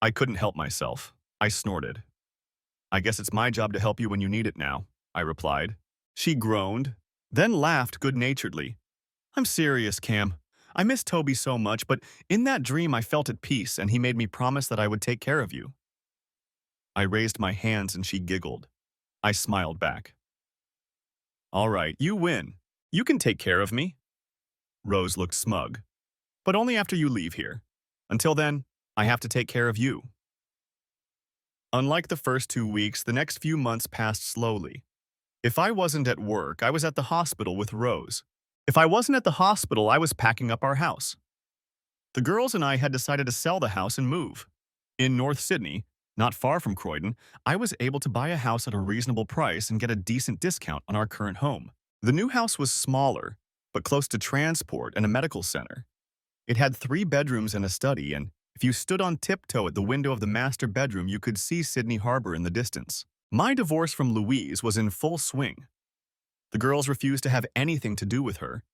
I couldn't help myself. I snorted. I guess it's my job to help you when you need it now, I replied. She groaned, then laughed good-naturedly. I'm serious, Cam. I miss Toby so much, but in that dream I felt at peace and he made me promise that I would take care of you. I raised my hands and she giggled. I smiled back. All right, you win. You can take care of me. Rose looked smug. But only after you leave here. Until then, I have to take care of you. Unlike the first 2 weeks, the next few months passed slowly. If I wasn't at work, I was at the hospital with Rose. If I wasn't at the hospital, I was packing up our house. The girls and I had decided to sell the house and move. In North Sydney, not far from Croydon, I was able to buy a house at a reasonable price and get a decent discount on our current home. The new house was smaller, but close to transport and a medical center. It had 3 bedrooms and a study, and if you stood on tiptoe at the window of the master bedroom, you could see Sydney Harbor in the distance. My divorce from Louise was in full swing. The girls refused to have anything to do with her,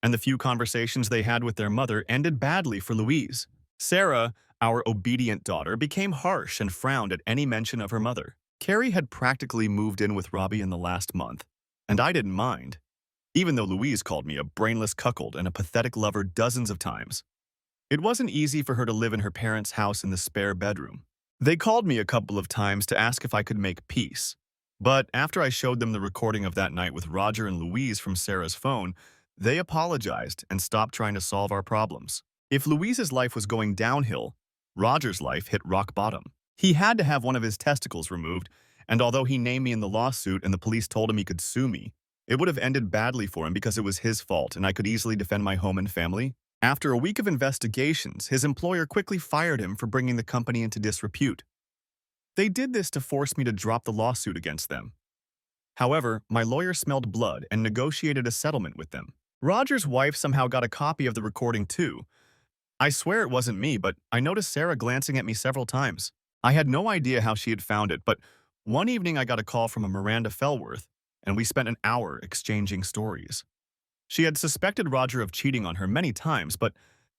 and the few conversations they had with their mother ended badly for Louise. Sarah, our obedient daughter, became harsh and frowned at any mention of her mother. Carrie had practically moved in with Robbie in the last month, and I didn't mind, even though Louise called me a brainless cuckold and a pathetic lover dozens of times. It wasn't easy for her to live in her parents' house in the spare bedroom. They called me a couple of times to ask if I could make peace. But after I showed them the recording of that night with Roger and Louise from Sarah's phone, they apologized and stopped trying to solve our problems. If Louise's life was going downhill, Roger's life hit rock bottom. He had to have one of his testicles removed, and although he named me in the lawsuit and the police told him he could sue me, it would have ended badly for him because it was his fault and I could easily defend my home and family. After a week of investigations, his employer quickly fired him for bringing the company into disrepute. They did this to force me to drop the lawsuit against them. However, my lawyer smelled blood and negotiated a settlement with them. Roger's wife somehow got a copy of the recording too. I swear it wasn't me, but I noticed Sarah glancing at me several times. I had no idea how she had found it, but one evening I got a call from a Miranda Fellworth, and we spent an hour exchanging stories. She had suspected Roger of cheating on her many times, but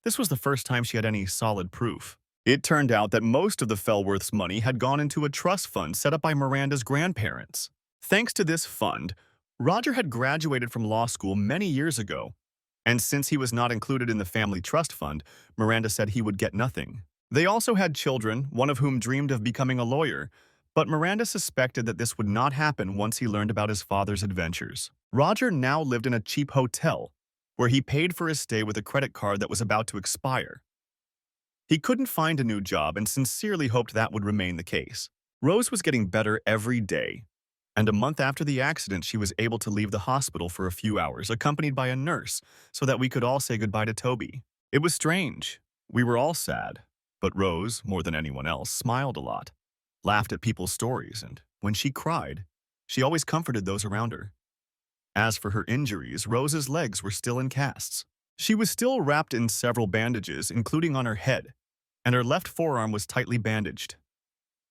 this was the first time she had any solid proof. It turned out that most of the Fellworth's money had gone into a trust fund set up by Miranda's grandparents. Thanks to this fund, Roger had graduated from law school many years ago, and since he was not included in the family trust fund, Miranda said he would get nothing. They also had children, one of whom dreamed of becoming a lawyer, but Miranda suspected that this would not happen once he learned about his father's adventures. Roger now lived in a cheap hotel, where he paid for his stay with a credit card that was about to expire. He couldn't find a new job and sincerely hoped that would remain the case. Rose was getting better every day, and a month after the accident she was able to leave the hospital for a few hours, accompanied by a nurse, so that we could all say goodbye to Toby. It was strange. We were all sad, but Rose, more than anyone else, smiled a lot, laughed at people's stories, and when she cried, she always comforted those around her. As for her injuries, Rose's legs were still in casts. She was still wrapped in several bandages, including on her head, and her left forearm was tightly bandaged.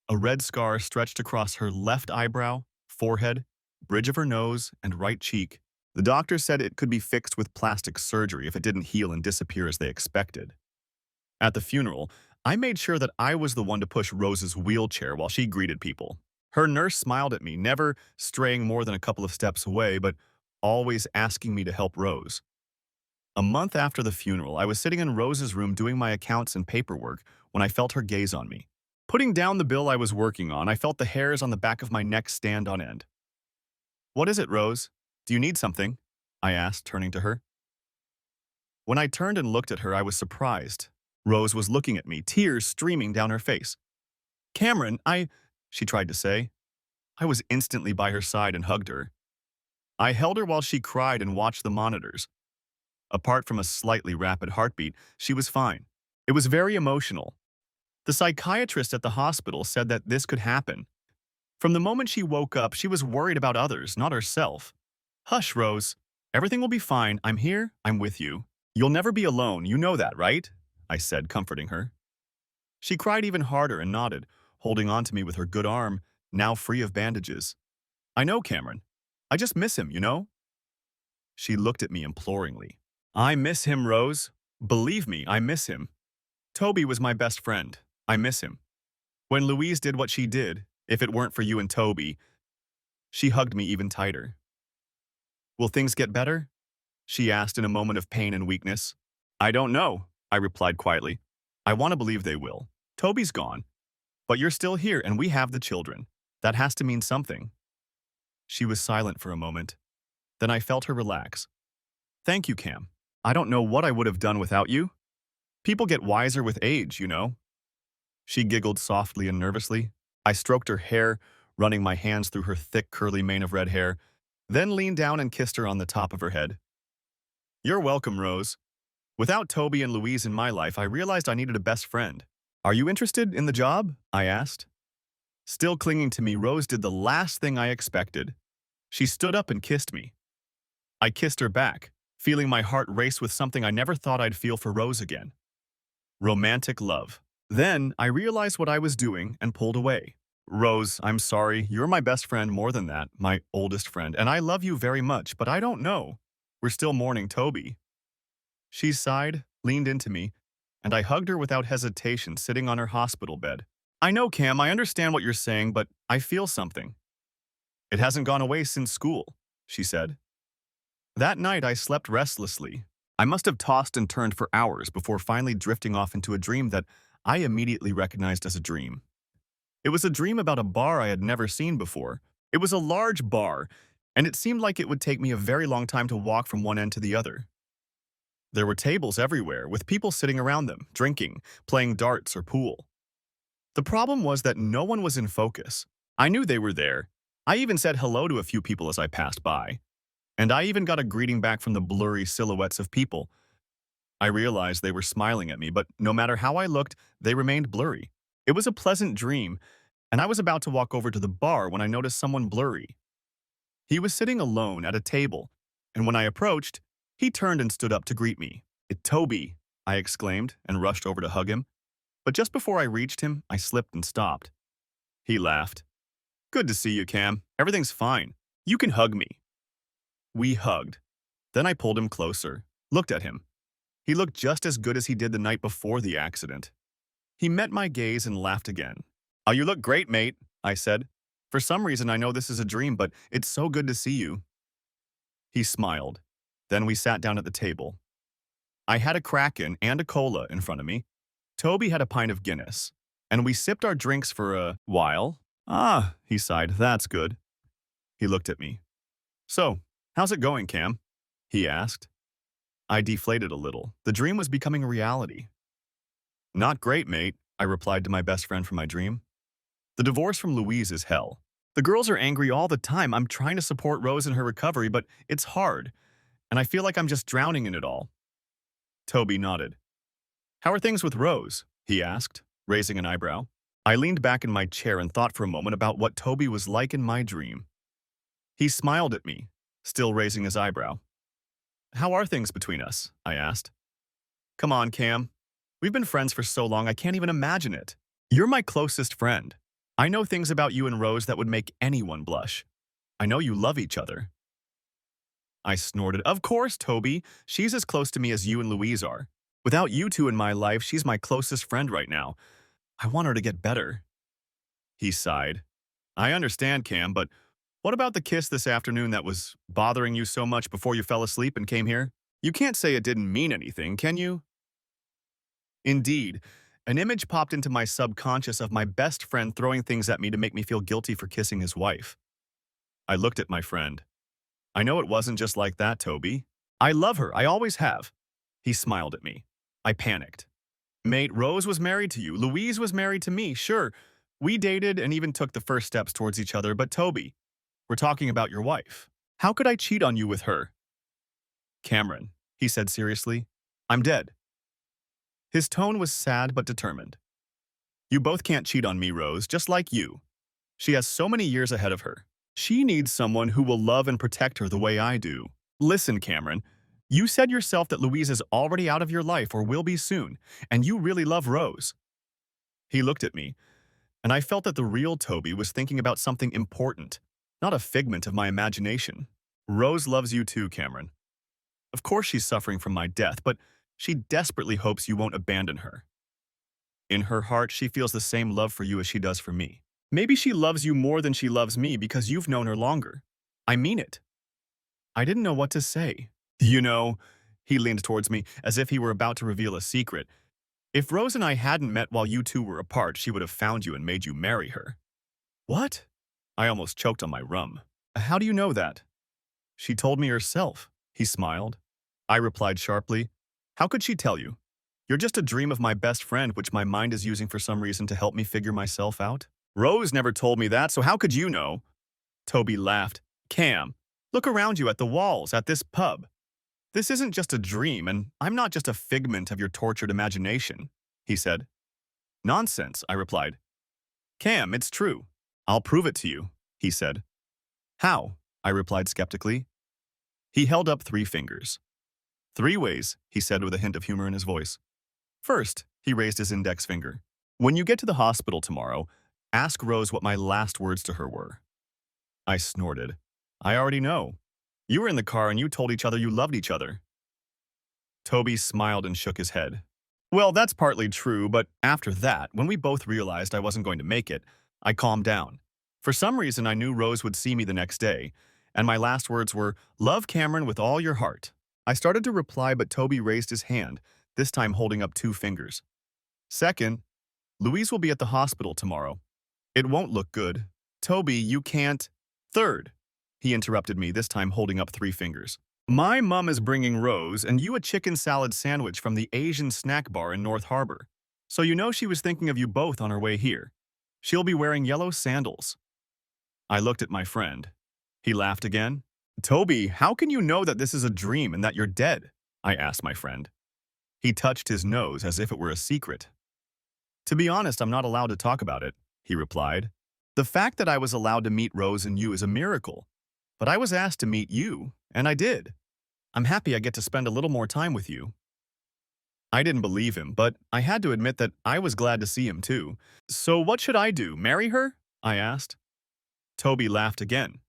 A red scar stretched across her left eyebrow, forehead, bridge of her nose, and right cheek. The doctor said it could be fixed with plastic surgery if it didn't heal and disappear as they expected. At the funeral, I made sure that I was the one to push Rose's wheelchair while she greeted people. Her nurse smiled at me, never straying more than a couple of steps away, but always asking me to help Rose. A month after the funeral, I was sitting in Rose's room doing my accounts and paperwork when I felt her gaze on me. Putting down the bill I was working on, I felt the hairs on the back of my neck stand on end. "What is it, Rose? Do you need something?" I asked, turning to her. When I turned and looked at her, I was surprised. Rose was looking at me, tears streaming down her face. "Cameron, she tried to say. I was instantly by her side and hugged her. I held her while she cried and watched the monitors. Apart from a slightly rapid heartbeat, she was fine. It was very emotional. The psychiatrist at the hospital said that this could happen. From the moment she woke up, she was worried about others, not herself. "Hush, Rose. Everything will be fine. I'm here. I'm with you. You'll never be alone. You know that, right?" I said, comforting her. She cried even harder and nodded, holding on to me with her good arm, now free of bandages. "I know, Cameron. I just miss him, you know?" She looked at me imploringly. I miss him, Rose. Believe me, I miss him. Toby was my best friend. I miss him. When Louise did what she did, if it weren't for you and Toby, she hugged me even tighter. Will things get better? She asked in a moment of pain and weakness. I don't know, I replied quietly. I want to believe they will. Toby's gone, but you're still here and we have the children. That has to mean something. She was silent for a moment. Then I felt her relax. Thank you, Cam. I don't know what I would have done without you. People get wiser with age, you know. She giggled softly and nervously. I stroked her hair, running my hands through her thick, curly mane of red hair, then leaned down and kissed her on the top of her head. You're welcome, Rose. Without Toby and Louise in my life, I realized I needed a best friend. Are you interested in the job? I asked. Still clinging to me, Rose did the last thing I expected. She stood up and kissed me. I kissed her back, feeling my heart race with something I never thought I'd feel for Rose again. Romantic love. Then I realized what I was doing and pulled away. Rose, I'm sorry. You're my best friend more than that, my oldest friend, and I love you very much, but I don't know. We're still mourning Toby. She sighed, leaned into me, and I hugged her without hesitation, sitting on her hospital bed. I know, Cam, I understand what you're saying, but I feel something. It hasn't gone away since school, she said. That night I slept restlessly. I must have tossed and turned for hours before finally drifting off into a dream that I immediately recognized as a dream. It was a dream about a bar I had never seen before. It was a large bar, and it seemed like it would take me a very long time to walk from one end to the other. There were tables everywhere, with people sitting around them, drinking, playing darts or pool. The problem was that no one was in focus. I knew they were there. I even said hello to a few people as I passed by. And I even got a greeting back from the blurry silhouettes of people. I realized they were smiling at me, but no matter how I looked, they remained blurry. It was a pleasant dream, and I was about to walk over to the bar when I noticed someone blurry. He was sitting alone at a table, and when I approached, he turned and stood up to greet me. "It's Toby," I exclaimed and rushed over to hug him. But just before I reached him, I slipped and stopped. He laughed. "Good to see you, Cam. Everything's fine. You can hug me." We hugged. Then I pulled him closer, looked at him. He looked just as good as he did the night before the accident. He met my gaze and laughed again. "Oh, you look great, mate," I said. "For some reason, I know this is a dream, but it's so good to see you." He smiled. Then we sat down at the table. I had a Kraken and a cola in front of me. Toby had a pint of Guinness, and we sipped our drinks for a while. "Ah," he sighed, "that's good." He looked at me. "So, how's it going, Cam?" he asked. I deflated a little. The dream was becoming a reality. "Not great, mate," I replied to my best friend from my dream. "The divorce from Louise is hell. The girls are angry all the time. I'm trying to support Rose in her recovery, but it's hard, and I feel like I'm just drowning in it all." Toby nodded. "How are things with Rose?" he asked, raising an eyebrow. I leaned back in my chair and thought for a moment about what Toby was like in my dream. He smiled at me, still raising his eyebrow. "How are things between us?" I asked. "Come on, Cam. We've been friends for so long I can't even imagine it. You're my closest friend. I know things about you and Rose that would make anyone blush. I know you love each other." I snorted. "Of course, Toby. She's as close to me as you and Louise are. Without you two in my life, she's my closest friend right now. I want her to get better." He sighed. "I understand, Cam, but what about the kiss this afternoon that was bothering you so much before you fell asleep and came here? You can't say it didn't mean anything, can you?" Indeed, an image popped into my subconscious of my best friend throwing things at me to make me feel guilty for kissing his wife. I looked at my friend. "I know it wasn't just like that, Toby. I love her, I always have." He smiled at me. I panicked. "Mate, Rose was married to you. Louise was married to me, sure. We dated and even took the first steps towards each other, but Toby, we're talking about your wife. How could I cheat on you with her?" "Cameron," he said seriously, "I'm dead." His tone was sad but determined. "You both can't cheat on me, Rose, just like you. She has so many years ahead of her. She needs someone who will love and protect her the way I do. Listen, Cameron, you said yourself that Louise is already out of your life or will be soon, and you really love Rose." He looked at me, and I felt that the real Toby was thinking about something important, not a figment of my imagination. "Rose loves you too, Cameron. Of course she's suffering from my death, but she desperately hopes you won't abandon her. In her heart, she feels the same love for you as she does for me. Maybe she loves you more than she loves me because you've known her longer. I mean it. I didn't know what to say. You know, he leaned towards me as if he were about to reveal a secret. If Rose and I hadn't met while you two were apart, she would have found you and made you marry her. What? I almost choked on my rum. How do you know that? She told me herself. He smiled. I replied sharply, how could she tell you? You're just a dream of my best friend which my mind is using for some reason to help me figure myself out. Rose never told me that, so how could you know? Toby laughed. Cam, look around you at the walls, at this pub. This isn't just a dream, and I'm not just a figment of your tortured imagination, he said. Nonsense, I replied. Cam, it's true. I'll prove it to you, he said. How? I replied skeptically. He held up 3 fingers. 3 ways, he said with a hint of humor in his voice. First, he raised his index finger. When you get to the hospital tomorrow, ask Rose what my last words to her were. I snorted. I already know. You were in the car and you told each other you loved each other. Toby smiled and shook his head. Well, that's partly true, but after that, when we both realized I wasn't going to make it, I calmed down. For some reason, I knew Rose would see me the next day, and my last words were, love Cameron with all your heart. I started to reply, but Toby raised his hand, this time holding up 2 fingers. Second, Louise will be at the hospital tomorrow. It won't look good. Toby, you can't. Third, he interrupted me, this time holding up 3 fingers. My mom is bringing Rose and you a chicken salad sandwich from the Asian snack bar in North Harbor. So you know she was thinking of you both on her way here. She'll be wearing yellow sandals. I looked at my friend. He laughed again. Toby, how can you know that this is a dream and that you're dead? I asked my friend. He touched his nose as if it were a secret. To be honest, I'm not allowed to talk about it, he replied. The fact that I was allowed to meet Rose and you is a miracle. But I was asked to meet you, and I did. I'm happy I get to spend a little more time with you. I didn't believe him, but I had to admit that I was glad to see him too. So what should I do, marry her? I asked. Toby laughed again.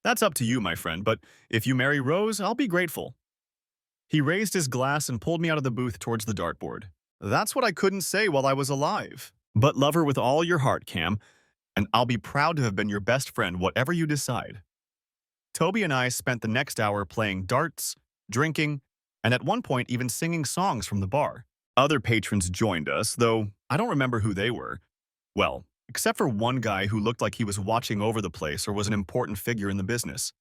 That's up to you, my friend, but if you marry Rose, I'll be grateful. He raised his glass and pulled me out of the booth towards the dartboard. That's what I couldn't say while I was alive. But love her with all your heart, Cam, and I'll be proud to have been your best friend whatever you decide. Toby and I spent the next hour playing darts, drinking, and at one point even singing songs from the bar. Other patrons joined us, though I don't remember who they were. Well, except for one guy who looked like he was watching over the place or was an important figure in the business.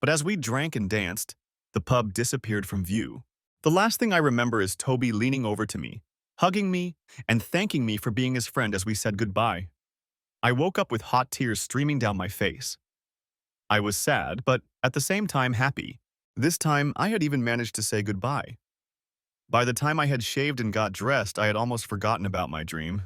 But as we drank and danced, the pub disappeared from view. The last thing I remember is Toby leaning over to me, hugging me, and thanking me for being his friend as we said goodbye. I woke up with hot tears streaming down my face. I was sad, but at the same time happy. This time, I had even managed to say goodbye. By the time I had shaved and got dressed, I had almost forgotten about my dream.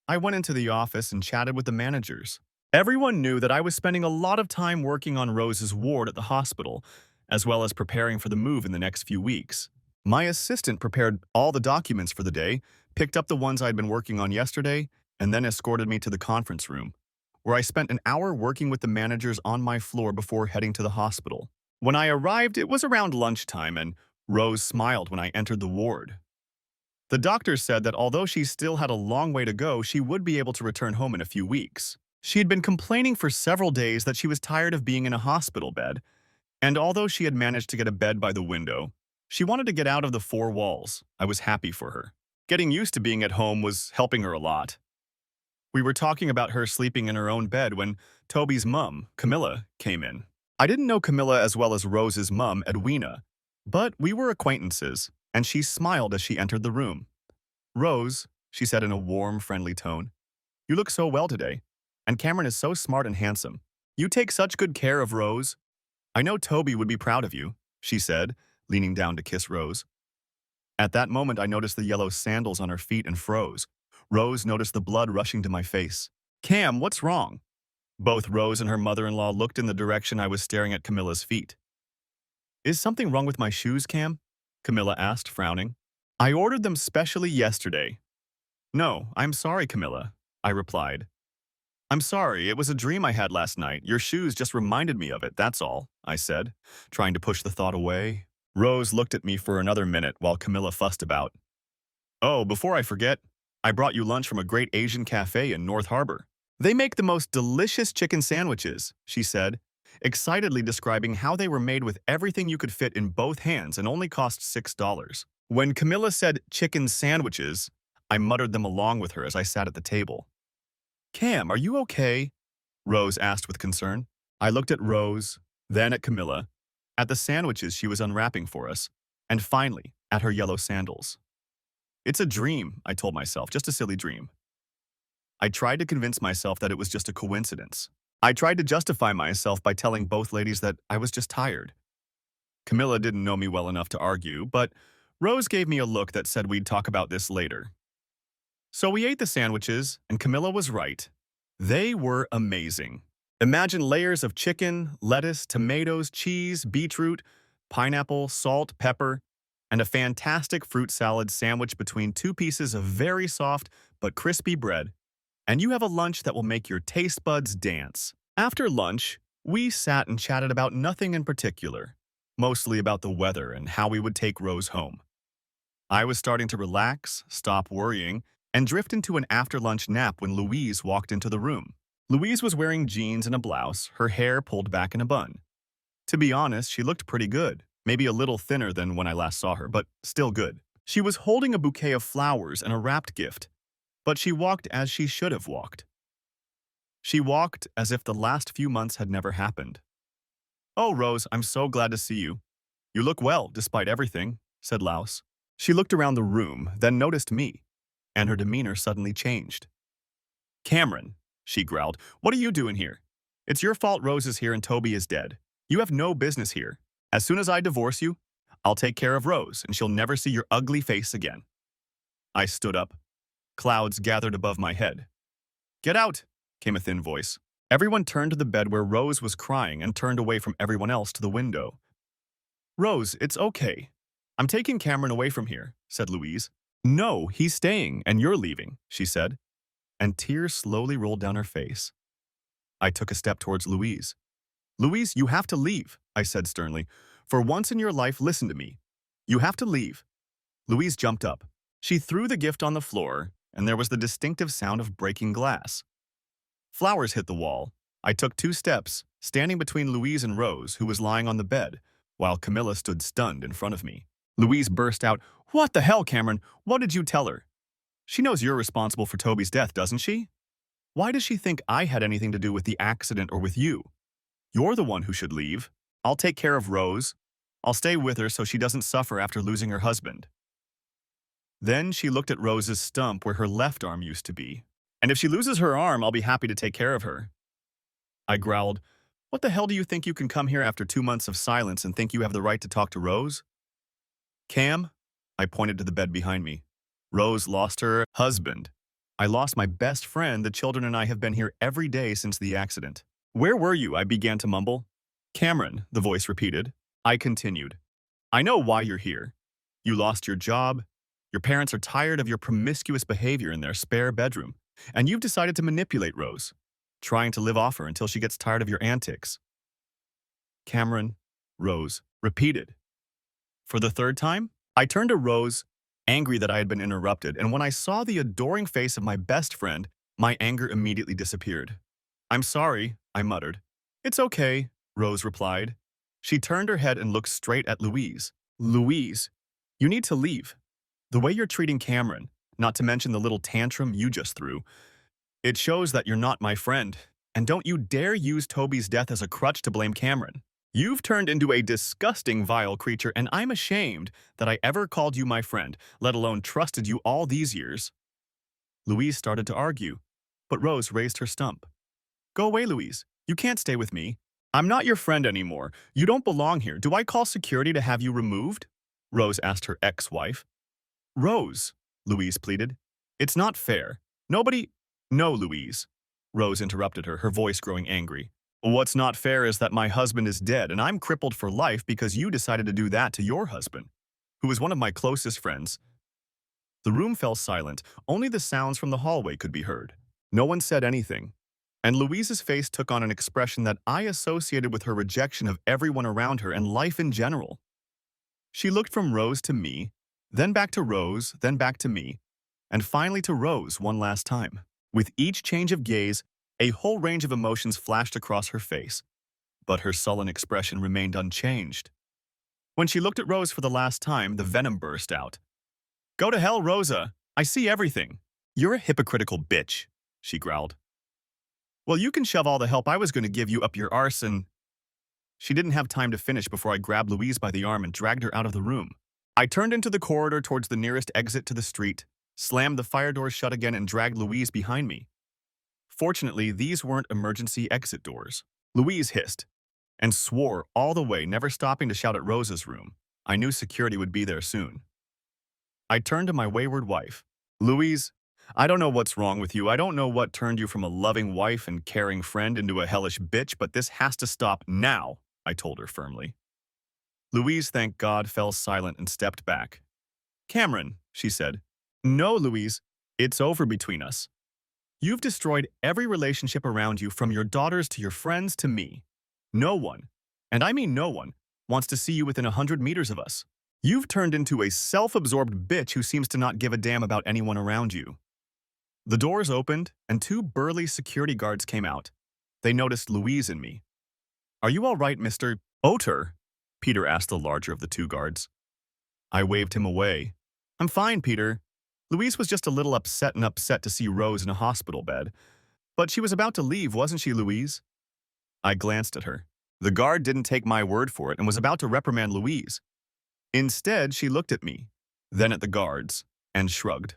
I went into the office and chatted with the managers. Everyone knew that I was spending a lot of time working on Rose's ward at the hospital, as well as preparing for the move in the next few weeks. My assistant prepared all the documents for the day, picked up the ones I'd been working on yesterday, and then escorted me to the conference room, where I spent an hour working with the managers on my floor before heading to the hospital. When I arrived, it was around lunchtime, and Rose smiled when I entered the ward. The doctor said that although she still had a long way to go, she would be able to return home in a few weeks. She had been complaining for several days that she was tired of being in a hospital bed, and although she had managed to get a bed by the window, she wanted to get out of the 4 walls. I was happy for her. Getting used to being at home was helping her a lot. We were talking about her sleeping in her own bed when Toby's mum, Camilla, came in. I didn't know Camilla as well as Rose's mum, Edwina, but we were acquaintances, and she smiled as she entered the room. Rose, she said in a warm, friendly tone, you look so well today, and Cameron is so smart and handsome. You take such good care of Rose. I know Toby would be proud of you, she said, leaning down to kiss Rose. At that moment, I noticed the yellow sandals on her feet and froze. Rose noticed the blood rushing to my face. Cam, what's wrong? Both Rose and her mother-in-law looked in the direction I was staring at Camilla's feet. Is something wrong with my shoes, Cam? Camilla asked, frowning. I ordered them specially yesterday. No, I'm sorry, Camilla, I replied. I'm sorry, it was a dream I had last night. Your shoes just reminded me of it, that's all, I said, trying to push the thought away. Rose looked at me for another minute while Camilla fussed about. Oh, before I forget, I brought you lunch from a great Asian cafe in North Harbor. They make the most delicious chicken sandwiches, she said, excitedly describing how they were made with everything you could fit in both hands and only cost $6. When Camilla said chicken sandwiches, I muttered them along with her as I sat at the table. Cam, are you okay? Rose asked with concern. I looked at Rose, then at Camilla, at the sandwiches she was unwrapping for us, and finally at her yellow sandals. It's a dream, I told myself, just a silly dream. I tried to convince myself that it was just a coincidence. I tried to justify myself by telling both ladies that I was just tired. Camilla didn't know me well enough to argue, but Rose gave me a look that said we'd talk about this later. So we ate the sandwiches, and Camilla was right. They were amazing. Imagine layers of chicken, lettuce, tomatoes, cheese, beetroot, pineapple, salt, pepper, and a fantastic fruit salad sandwiched between two pieces of very soft but crispy bread, and you have a lunch that will make your taste buds dance. After lunch, we sat and chatted about nothing in particular, mostly about the weather and how we would take Rose home. I was starting to relax, stop worrying, and drift into an after-lunch nap when Louise walked into the room. Louise was wearing jeans and a blouse, her hair pulled back in a bun. To be honest, she looked pretty good, maybe a little thinner than when I last saw her, but still good. She was holding a bouquet of flowers and a wrapped gift, but she walked as she should have walked. She walked as if the last few months had never happened. Oh, Rose, I'm so glad to see you. You look well, despite everything, said Louse. She looked around the room, then noticed me, and her demeanor suddenly changed. Cameron, she growled, what are you doing here? It's your fault Rose is here and Toby is dead. You have no business here. As soon as I divorce you, I'll take care of Rose, and she'll never see your ugly face again. I stood up. Clouds gathered above my head. Get out, came a thin voice. Everyone turned to the bed where Rose was crying and turned away from everyone else to the window. Rose, it's okay. I'm taking Cameron away from here, said Louise. No, he's staying, and you're leaving, she said, and tears slowly rolled down her face. I took a step towards Louise. Louise, you have to leave, I said sternly. For once in your life, listen to me. You have to leave. Louise jumped up. She threw the gift on the floor, and there was the distinctive sound of breaking glass. Flowers hit the wall. I took 2 steps, standing between Louise and Rose, who was lying on the bed, while Camilla stood stunned in front of me. Louise burst out, What the hell, Cameron? What did you tell her? She knows you're responsible for Toby's death, doesn't she? Why does she think I had anything to do with the accident or with you? You're the one who should leave. I'll take care of Rose. I'll stay with her so she doesn't suffer after losing her husband. Then she looked at Rose's stump where her left arm used to be. And if she loses her arm, I'll be happy to take care of her. I growled, What the hell do you think you can come here after 2 months of silence and think you have the right to talk to Rose? Cam, I pointed to the bed behind me. Rose lost her husband. I lost my best friend. The children and I have been here every day since the accident. Where were you? I began to mumble. Cameron, the voice repeated. I continued. I know why you're here. You lost your job. Your parents are tired of your promiscuous behavior in their spare bedroom, and you've decided to manipulate Rose, trying to live off her until she gets tired of your antics. Cameron, Rose, repeated. For the 3rd time, I turned to Rose, angry that I had been interrupted, and when I saw the adoring face of my best friend, my anger immediately disappeared. I'm sorry, I muttered. It's okay, Rose replied. She turned her head and looked straight at Louise. Louise, you need to leave. The way you're treating Cameron, not to mention the little tantrum you just threw, it shows that you're not my friend, and don't you dare use Toby's death as a crutch to blame Cameron. You've turned into a disgusting, vile creature, and I'm ashamed that I ever called you my friend, let alone trusted you all these years. Louise started to argue, but Rose raised her stump. Go away, Louise. You can't stay with me. I'm not your friend anymore. You don't belong here. Do I call security to have you removed? Rose asked her ex-wife. Rose, Louise pleaded. It's not fair. Nobody… No, Louise. Rose interrupted her, her voice growing angry. What's not fair is that my husband is dead and I'm crippled for life because you decided to do that to your husband, who is one of my closest friends. The room fell silent. Only the sounds from the hallway could be heard. No one said anything, and Louise's face took on an expression that I associated with her rejection of everyone around her and life in general. She looked from Rose to me, then back to Rose, then back to me, and finally to Rose one last time. With each change of gaze, a whole range of emotions flashed across her face, but her sullen expression remained unchanged. When she looked at Rose for the last time, the venom burst out. "Go to hell, Rosa! I see everything!" "You're a hypocritical bitch," she growled. "Well, you can shove all the help I was going to give you up your arse and—" She didn't have time to finish before I grabbed Louise by the arm and dragged her out of the room. I turned into the corridor towards the nearest exit to the street, slammed the fire doors shut again, and dragged Louise behind me. Fortunately, these weren't emergency exit doors. Louise hissed and swore all the way, never stopping to shout at Rosa's room. I knew security would be there soon. I turned to my wayward wife. "Louise, I don't know what's wrong with you. I don't know what turned you from a loving wife and caring friend into a hellish bitch, but this has to stop now," I told her firmly. Louise, thank God, fell silent and stepped back. "Cameron," she said. "No, Louise, it's over between us. You've destroyed every relationship around you, from your daughters to your friends to me. No one, and I mean no one, wants to see you within 100 meters of us. You've turned into a self-absorbed bitch who seems to not give a damn about anyone around you." The doors opened, and two burly security guards came out. They noticed Louise and me. "Are you all right, Mr. Oter?" Peter asked the larger of the two guards. I waved him away. "I'm fine, Peter. Louise was just a little upset to see Rose in a hospital bed. But she was about to leave, wasn't she, Louise?" I glanced at her. The guard didn't take my word for it and was about to reprimand Louise. Instead, she looked at me, then at the guards, and shrugged.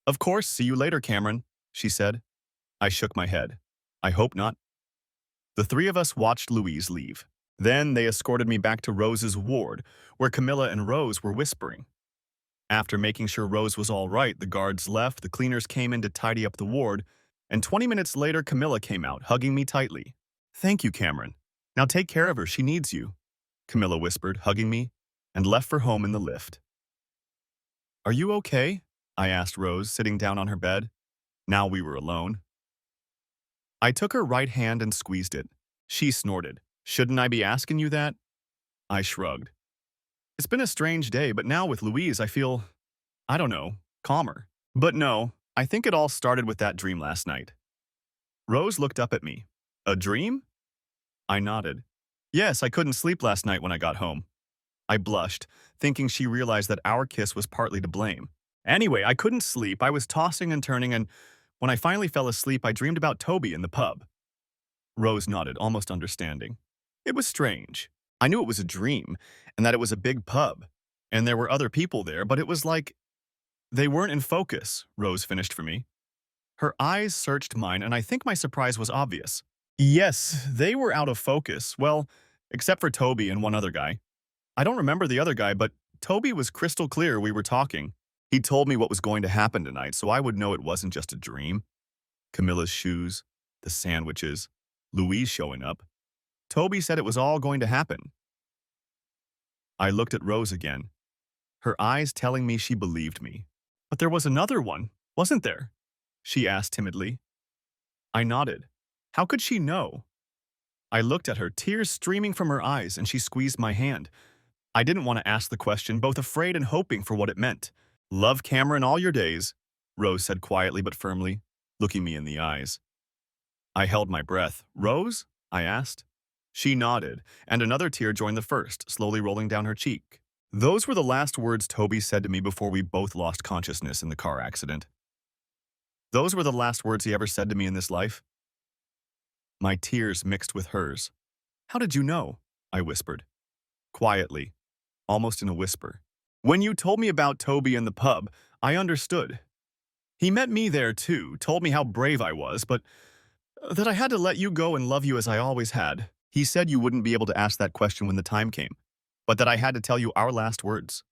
"Of course, see you later, Cameron," she said. I shook my head. "I hope not." The three of us watched Louise leave. Then they escorted me back to Rose's ward, where Camilla and Rose were whispering. After making sure Rose was all right, the guards left, the cleaners came in to tidy up the ward, and 20 minutes later, Camilla came out, hugging me tightly. "Thank you, Cameron. Now take care of her, she needs you," Camilla whispered, hugging me, and left for home in the lift. "Are you okay?" I asked Rose, sitting down on her bed. Now we were alone. I took her right hand and squeezed it. She snorted. "Shouldn't I be asking you that?" I shrugged. "It's been a strange day, but now with Louise I feel, I don't know, calmer. But no, I think it all started with that dream last night." Rose looked up at me. "A dream?" I nodded. "Yes, I couldn't sleep last night when I got home." I blushed, thinking she realized that our kiss was partly to blame. "Anyway, I couldn't sleep. I was tossing and turning, and when I finally fell asleep, I dreamed about Toby in the pub." Rose nodded, almost understanding. "It was strange. I knew it was a dream, and that it was a big pub, and there were other people there, but it was like they weren't in focus," Rose finished for me. Her eyes searched mine, and I think my surprise was obvious. "Yes, they were out of focus. Well, except for Toby and one other guy. I don't remember the other guy, but Toby was crystal clear we were talking. He told me what was going to happen tonight, so I would know it wasn't just a dream. Camilla's shoes, the sandwiches, Louise showing up. Toby said it was all going to happen." I looked at Rose again, her eyes telling me she believed me. "But there was another one, wasn't there?" she asked timidly. I nodded. How could she know? I looked at her, tears streaming from her eyes, and she squeezed my hand. I didn't want to ask the question, both afraid and hoping for what it meant. "Love Cameron all your days," Rose said quietly but firmly, looking me in the eyes. I held my breath. "Rose?" I asked. She nodded, and another tear joined the first, slowly rolling down her cheek. Those were the last words Toby said to me before we both lost consciousness in the car accident. Those were the last words he ever said to me in this life. My tears mixed with hers. "How did you know?" I whispered. Quietly, almost in a whisper. "When you told me about Toby in the pub, I understood. He met me there too, told me how brave I was, but that I had to let you go and love you as I always had. He said you wouldn't be able to ask that question when the time came, but that I had to tell you our last words."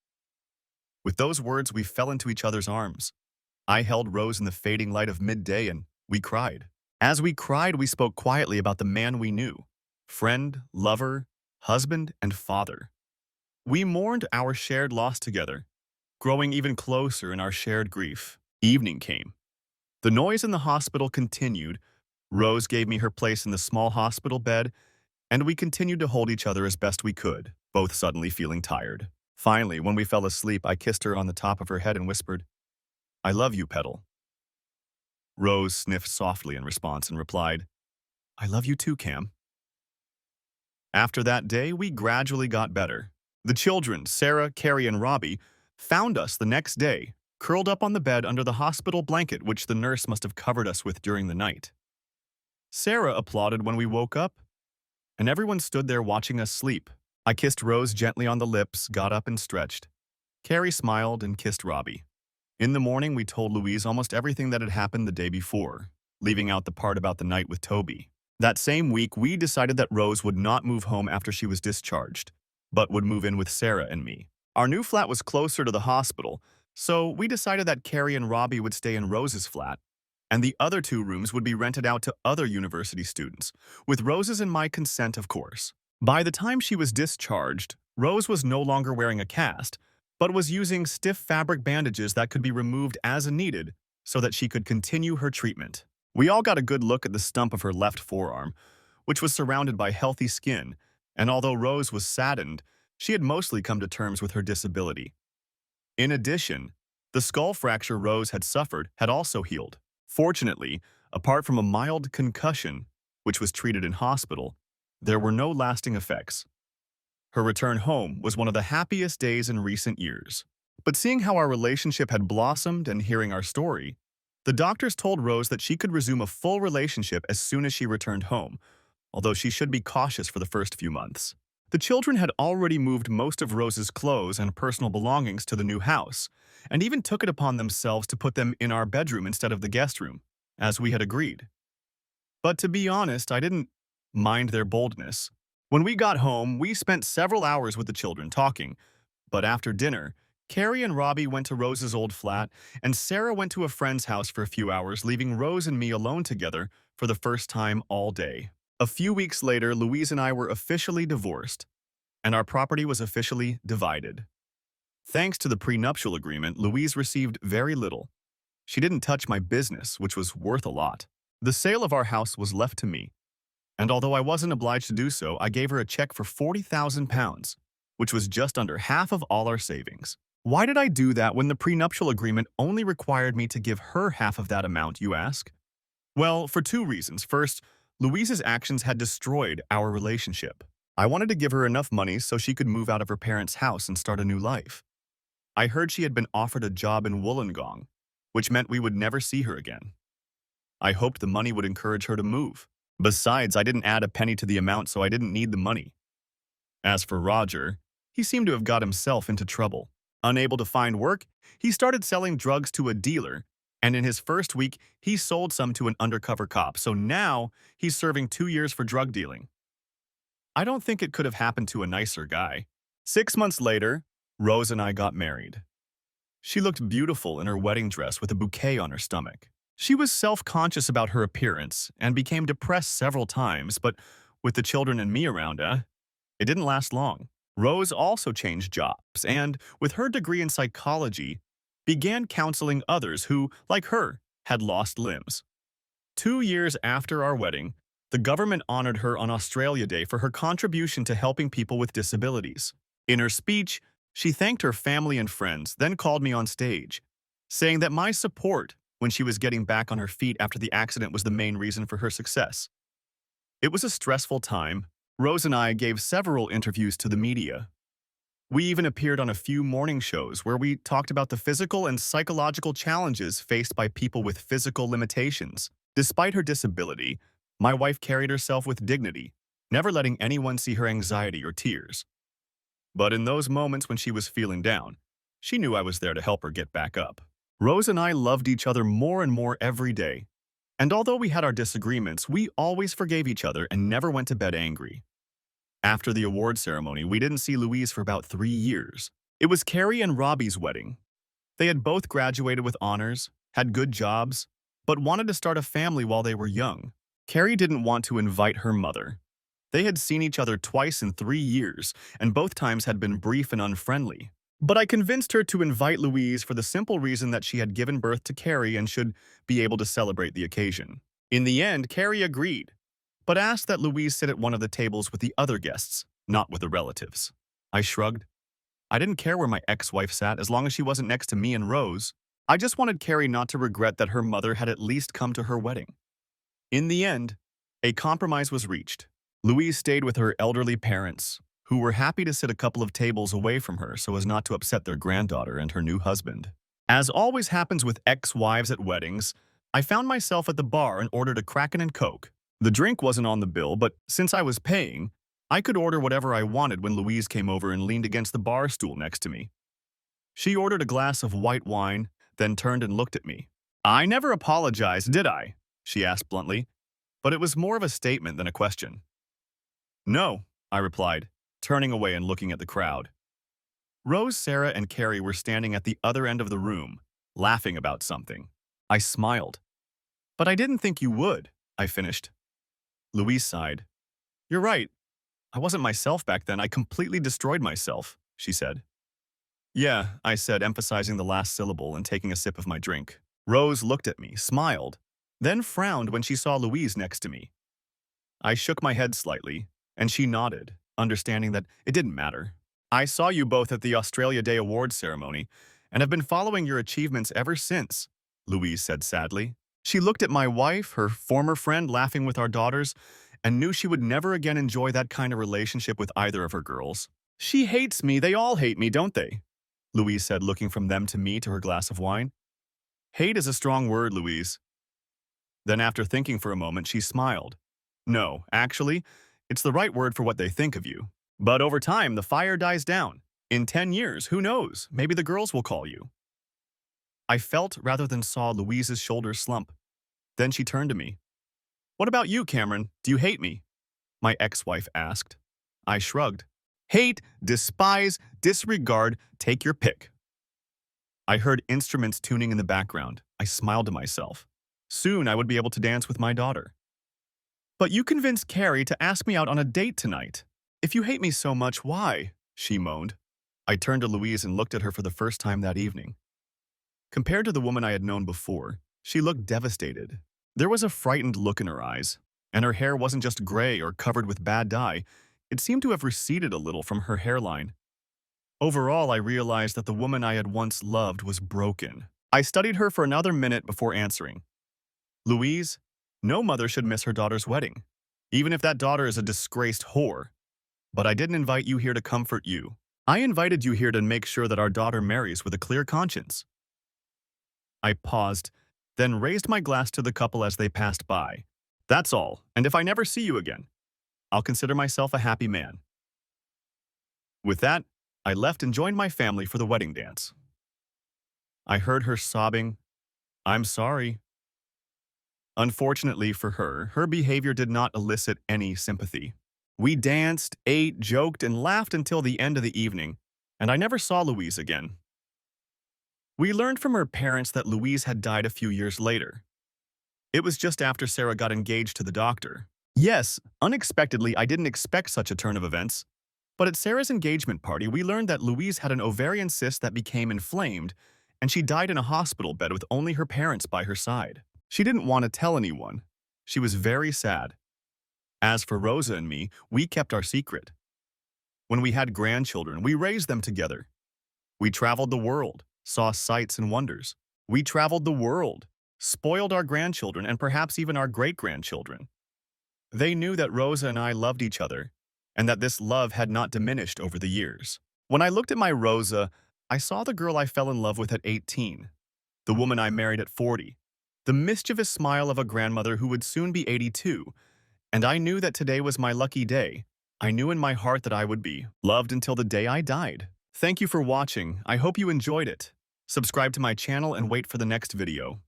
With those words, we fell into each other's arms. I held Rose in the fading light of midday, and we cried. As we cried, we spoke quietly about the man we knew. Friend, lover, husband, and father. We mourned our shared loss together, growing even closer in our shared grief. Evening came. The noise in the hospital continued. Rose gave me her place in the small hospital bed, and we continued to hold each other as best we could, both suddenly feeling tired. Finally, when we fell asleep, I kissed her on the top of her head and whispered, "I love you, Petal." Rose sniffed softly in response and replied, "I love you too, Cam." After that day, we gradually got better. The children, Sarah, Carrie, and Robbie, found us the next day, curled up on the bed under the hospital blanket which the nurse must have covered us with during the night. Sarah applauded when we woke up, and everyone stood there watching us sleep. I kissed Rose gently on the lips, got up and stretched. Carrie smiled and kissed Robbie. In the morning, we told Louise almost everything that had happened the day before, leaving out the part about the night with Toby. That same week, we decided that Rose would not move home after she was discharged, but would move in with Sarah and me. Our new flat was closer to the hospital, so we decided that Carrie and Robbie would stay in Rose's flat, and the other two rooms would be rented out to other university students, with Rose's and my consent, of course. By the time she was discharged, Rose was no longer wearing a cast, but was using stiff fabric bandages that could be removed as needed so that she could continue her treatment. We all got a good look at the stump of her left forearm, which was surrounded by healthy skin, and although Rose was saddened, she had mostly come to terms with her disability. In addition, the skull fracture Rose had suffered had also healed. Fortunately, apart from a mild concussion, which was treated in hospital, there were no lasting effects. Her return home was one of the happiest days in recent years. But seeing how our relationship had blossomed and hearing our story, the doctors told Rose that she could resume a full relationship as soon as she returned home, although she should be cautious for the first few months. The children had already moved most of Rose's clothes and personal belongings to the new house, and even took it upon themselves to put them in our bedroom instead of the guest room, as we had agreed. But to be honest, I didn't mind their boldness. When we got home, we spent several hours with the children talking, but after dinner, Carrie and Robbie went to Rose's old flat, and Sarah went to a friend's house for a few hours, leaving Rose and me alone together for the first time all day. A few weeks later, Louise and I were officially divorced, and our property was officially divided. Thanks to the prenuptial agreement, Louise received very little. She didn't touch my business, which was worth a lot. The sale of our house was left to me, and although I wasn't obliged to do so, I gave her a check for £40,000, which was just under half of all our savings. Why did I do that when the prenuptial agreement only required me to give her half of that amount, you ask? Well, for two reasons. First, Louise's actions had destroyed our relationship. I wanted to give her enough money so she could move out of her parents' house and start a new life. I heard she had been offered a job in Wollongong, which meant we would never see her again. I hoped the money would encourage her to move. Besides, I didn't add a penny to the amount, so I didn't need the money. As for Roger, he seemed to have got himself into trouble. Unable to find work, he started selling drugs to a dealer, and in his first week, he sold some to an undercover cop, so now he's serving 2 years for drug dealing. I don't think it could have happened to a nicer guy. 6 months later, Rose and I got married. She looked beautiful in her wedding dress with a bouquet on her stomach. She was self-conscious about her appearance and became depressed several times, but with the children and me around, it didn't last long. Rose also changed jobs and, with her degree in psychology, began counseling others who, like her, had lost limbs. 2 years after our wedding, the government honored her on Australia Day for her contribution to helping people with disabilities. In her speech, she thanked her family and friends, then called me on stage, saying that my support when she was getting back on her feet after the accident was the main reason for her success. It was a stressful time. Rose and I gave several interviews to the media. We even appeared on a few morning shows where we talked about the physical and psychological challenges faced by people with physical limitations. Despite her disability, my wife carried herself with dignity, never letting anyone see her anxiety or tears. But in those moments when she was feeling down, she knew I was there to help her get back up. Rose and I loved each other more and more every day. And although we had our disagreements, we always forgave each other and never went to bed angry. After the award ceremony, we didn't see Louise for about 3 years. It was Carrie and Robbie's wedding. They had both graduated with honors, had good jobs, but wanted to start a family while they were young. Carrie didn't want to invite her mother. They had seen each other twice in 3 years, and both times had been brief and unfriendly. But I convinced her to invite Louise for the simple reason that she had given birth to Carrie and should be able to celebrate the occasion. In the end, Carrie agreed, but asked that Louise sit at one of the tables with the other guests, not with the relatives. I shrugged. I didn't care where my ex-wife sat as long as she wasn't next to me and Rose. I just wanted Carrie not to regret that her mother had at least come to her wedding. In the end, a compromise was reached. Louise stayed with her elderly parents, who were happy to sit a couple of tables away from her so as not to upset their granddaughter and her new husband. As always happens with ex-wives at weddings, I found myself at the bar and ordered a Kraken and Coke. The drink wasn't on the bill, but since I was paying, I could order whatever I wanted when Louise came over and leaned against the bar stool next to me. She ordered a glass of white wine, then turned and looked at me. "I never apologized, did I?" she asked bluntly, but it was more of a statement than a question. "No," I replied, turning away and looking at the crowd. Rose, Sarah, and Carrie were standing at the other end of the room, laughing about something. I smiled. "But I didn't think you would," I finished. Louise sighed. "You're right. I wasn't myself back then. I completely destroyed myself," she said. "Yeah," I said, emphasizing the last syllable and taking a sip of my drink. Rose looked at me, smiled, then frowned when she saw Louise next to me. I shook my head slightly, and she nodded, understanding that it didn't matter. "I saw you both at the Australia Day Awards ceremony, and have been following your achievements ever since," Louise said sadly. She looked at my wife, her former friend, laughing with our daughters, and knew she would never again enjoy that kind of relationship with either of her girls. "She hates me. They all hate me, don't they?" Louise said, looking from them to me to her glass of wine. "Hate is a strong word, Louise." Then after thinking for a moment, she smiled. "No, actually, it's the right word for what they think of you. But over time, the fire dies down. In 10 years, who knows? Maybe the girls will call you." I felt rather than saw Louise's shoulders slump. Then she turned to me. "What about you, Cameron? Do you hate me?" my ex-wife asked. I shrugged. "Hate, despise, disregard, take your pick." I heard instruments tuning in the background. I smiled to myself. Soon I would be able to dance with my daughter. "But you convinced Carrie to ask me out on a date tonight. If you hate me so much, why?" she moaned. I turned to Louise and looked at her for the first time that evening. Compared to the woman I had known before, she looked devastated. There was a frightened look in her eyes, and her hair wasn't just gray or covered with bad dye. It seemed to have receded a little from her hairline. Overall, I realized that the woman I had once loved was broken. I studied her for another minute before answering. "Louise, no mother should miss her daughter's wedding, even if that daughter is a disgraced whore. But I didn't invite you here to comfort you. I invited you here to make sure that our daughter marries with a clear conscience." I paused, then raised my glass to the couple as they passed by. "That's all, and if I never see you again, I'll consider myself a happy man." With that, I left and joined my family for the wedding dance. I heard her sobbing, "I'm sorry." Unfortunately for her, her behavior did not elicit any sympathy. We danced, ate, joked, and laughed until the end of the evening, and I never saw Louise again. We learned from her parents that Louise had died a few years later. It was just after Sarah got engaged to the doctor. Yes, unexpectedly, I didn't expect such a turn of events. But at Sarah's engagement party, we learned that Louise had an ovarian cyst that became inflamed, and she died in a hospital bed with only her parents by her side. She didn't want to tell anyone. She was very sad. As for Rosa and me, we kept our secret. When we had grandchildren, we raised them together. We traveled the world, saw sights and wonders. We traveled the world, spoiled our grandchildren and perhaps even our great-grandchildren. They knew that Rosa and I loved each other, and that this love had not diminished over the years. When I looked at my Rosa, I saw the girl I fell in love with at 18, the woman I married at 40, the mischievous smile of a grandmother who would soon be 82, and I knew that today was my lucky day. I knew in my heart that I would be loved until the day I died. Thank you for watching. I hope you enjoyed it. Subscribe to my channel and wait for the next video.